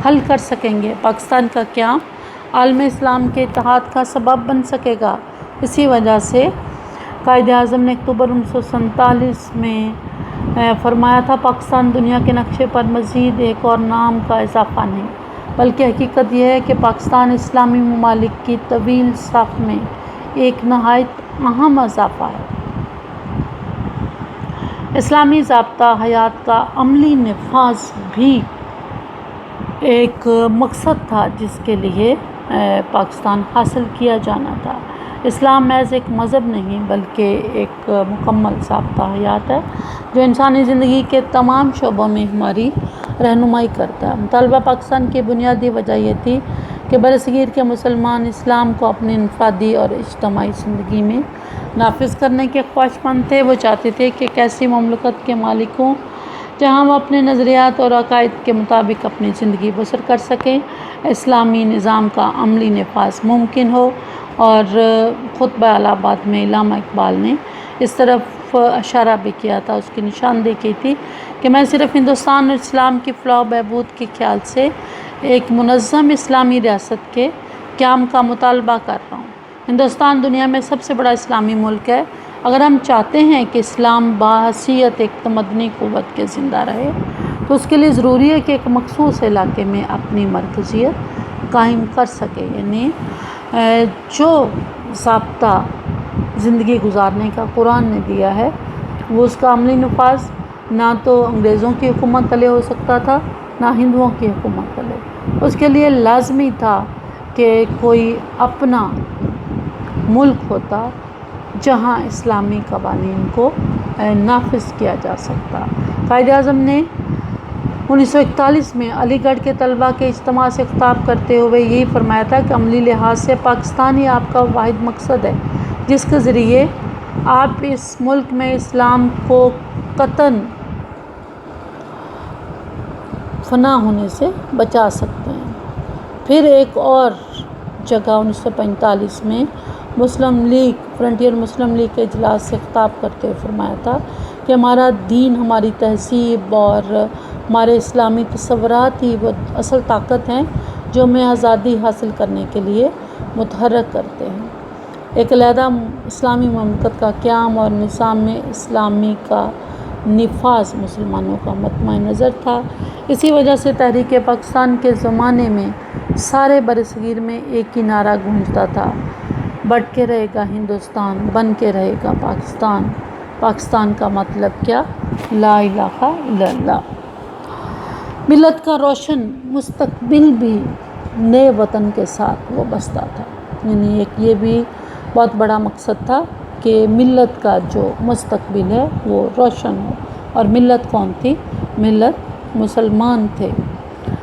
حل کر سکیں گے۔ پاکستان کا قیام عالم اسلام کے اتحاد کا سبب بن سکے گا۔ اسی وجہ سے قائد اعظم نے اکتوبر 1947 میں فرمایا تھا پاکستان دنیا کے نقشے پر مزید ایک اور نام کا اضافہ نہیں بلکہ حقیقت یہ ہے کہ پاکستان اسلامی ممالک کی طویل صف میں ایک نہایت اہم اضافہ ہے۔ اسلامی ضابطہ حیات کا عملی نفاذ بھی ایک مقصد تھا جس کے لیے پاکستان حاصل کیا جانا تھا۔ اسلام محض ایک مذہب نہیں بلکہ ایک مکمل ضابطہ حیات ہے جو انسانی زندگی کے تمام شعبوں میں ہماری رہنمائی کرتا ہے۔ مطالبہ پاکستان کی بنیادی وجہ یہ تھی کہ برصغیر کے مسلمان اسلام کو اپنی انفرادی اور اجتماعی زندگی میں نافذ کرنے کے خواہشمند تھے۔ وہ چاہتے تھے کہ ایک ایسی مملکت کے مالک ہوں جہاں وہ اپنے نظریات اور عقائد کے مطابق اپنی زندگی بسر کر سکیں، اسلامی نظام کا عملی نفاذ ممکن ہو۔ اور خطبہ الہ آباد میں علامہ اقبال نے اس طرف اشارہ بھی کیا تھا، اس کی نشاندہی کی تھی کہ میں صرف ہندوستان اور اسلام کی فلاح و بہبود کے خیال سے ایک منظم اسلامی ریاست کے قیام کا مطالبہ کر رہا ہوں۔ ہندوستان دنیا میں سب سے بڑا اسلامی ملک ہے۔ اگر ہم چاہتے ہیں کہ اسلام بحیثیت ایک تمدنی قوت کے زندہ رہے تو اس کے لیے ضروری ہے کہ ایک مخصوص علاقے میں اپنی مرکزیت قائم کر سکے، یعنی جو ضابطہ زندگی گزارنے کا قرآن نے دیا ہے وہ اس کا عملی نفاذ نہ تو انگریزوں کی حکومت تلے ہو سکتا تھا نہ ہندوؤں کی حکومت تلے۔ اس کے لیے لازمی تھا کہ کوئی اپنا ملک ہوتا جہاں اسلامی قوانین کو نافذ کیا جا سکتا۔ قائد اعظم نے 1941 میں علی گڑھ کے طلباء کے اجتماع سے خطاب کرتے ہوئے یہی فرمایا تھا کہ عملی لحاظ سے پاکستان ہی آپ کا واحد مقصد ہے جس کے ذریعے آپ اس ملک میں اسلام کو قطعاً فنا ہونے سے بچا سکتے ہیں۔ پھر ایک اور جگہ 1945 میں مسلم لیگ فرنٹیئر مسلم لیگ کے اجلاس سے خطاب کرتے ہوئے فرمایا تھا کہ ہمارا دین، ہماری تہذیب اور ہمارے اسلامی تصورات ہی وہ اصل طاقت ہیں جو ہمیں آزادی حاصل کرنے کے لیے متحرک کرتے ہیں۔ ایک علیحدہ اسلامی مملکت کا قیام اور نظام اسلامی کا نفاذ مسلمانوں کا مطمع نظر تھا۔ اسی وجہ سے تحریک پاکستان کے زمانے میں سارے برصغیر میں ایک ہی نعرہ گونجتا تھا، بڑھ کے رہے گا ہندوستان، بن کے رہے گا پاکستان۔ پاکستان کا مطلب کیا؟ لا الہ الا اللہ۔ ملت کا روشن مستقبل بھی نئے وطن کے ساتھ وابستہ تھا، یعنی ایک یہ بھی بہت بڑا مقصد تھا کہ ملت کا جو مستقبل ہے وہ روشن ہو۔ اور ملت کون تھی؟ ملت مسلمان تھے۔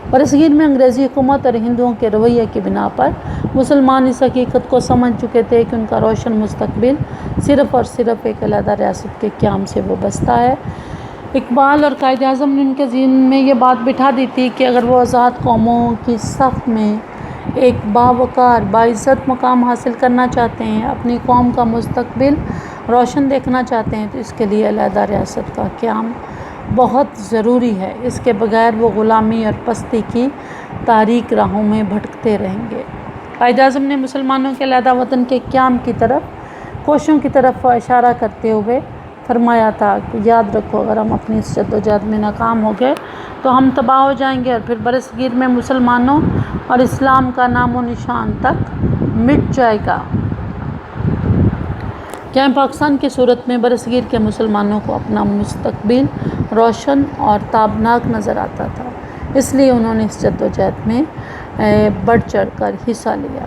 برصغیر میں انگریزی حکومت اور ہندوؤں کے رویے کی بنا پر مسلمان اس حقیقت کو سمجھ چکے تھے کہ ان کا روشن مستقبل صرف اور صرف ایک علیحدہ ریاست کے قیام سے وابستہ ہے۔ اقبال اور قائد اعظم نے ان کے ذہن میں یہ بات بٹھا دی تھی کہ اگر وہ آزاد قوموں کی صف میں ایک باوقار باعزت مقام حاصل کرنا چاہتے ہیں، اپنی قوم کا مستقبل روشن دیکھنا چاہتے ہیں، تو اس کے لیے علیحدہ ریاست کا قیام بہت ضروری ہے۔ اس کے بغیر وہ غلامی اور پستی کی تاریک راہوں میں بھٹکتے رہیں گے۔ قائد اعظم نے مسلمانوں کے علیحدہ وطن کے قیام کی طرف کوششوں کی طرف اشارہ کرتے ہوئے فرمایا تھا کہ یاد رکھو، اگر ہم اپنی اس جدوجہد میں ناکام ہو گئے تو ہم تباہ ہو جائیں گے اور پھر برصغیر میں مسلمانوں اور اسلام کا نام و نشان تک مٹ جائے گا۔ کیا پاکستان کی صورت میں برصغیر کے مسلمانوں کو اپنا مستقبل روشن اور تابناک نظر آتا تھا، اس لیے انہوں نے اس جدوجہد میں بڑھ چڑھ کر حصہ لیا۔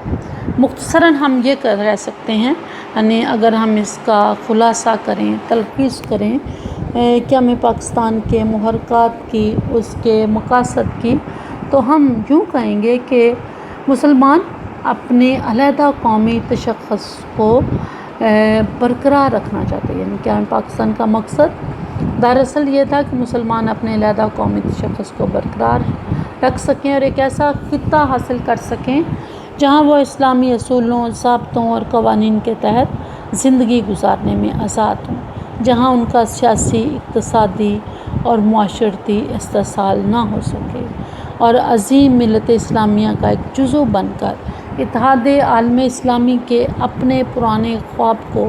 مختصراً ہم یہ کہہ سکتے ہیں، یعنی اگر ہم اس کا خلاصہ کریں، تلخیص کریں کہ ہمیں پاکستان کے محرکات کی، اس کے مقاصد کی، تو ہم یوں کہیں گے کہ مسلمان اپنے علیحدہ قومی تشخص کو برقرار رکھنا چاہتے ہیں، یعنی کیا پاکستان کا مقصد دراصل یہ تھا کہ مسلمان اپنے علیحدہ قومی تشخص کو برقرار رکھ سکیں اور ایک ایسا خطہ حاصل کر سکیں جہاں وہ اسلامی اصولوں، ضابطوں اور قوانین کے تحت زندگی گزارنے میں آزاد ہوں، جہاں ان کا سیاسی، اقتصادی اور معاشرتی استحصال نہ ہو سکے، اور عظیم ملت اسلامیہ کا ایک جزو بن کر اتحاد عالم اسلامی کے اپنے پرانے خواب کو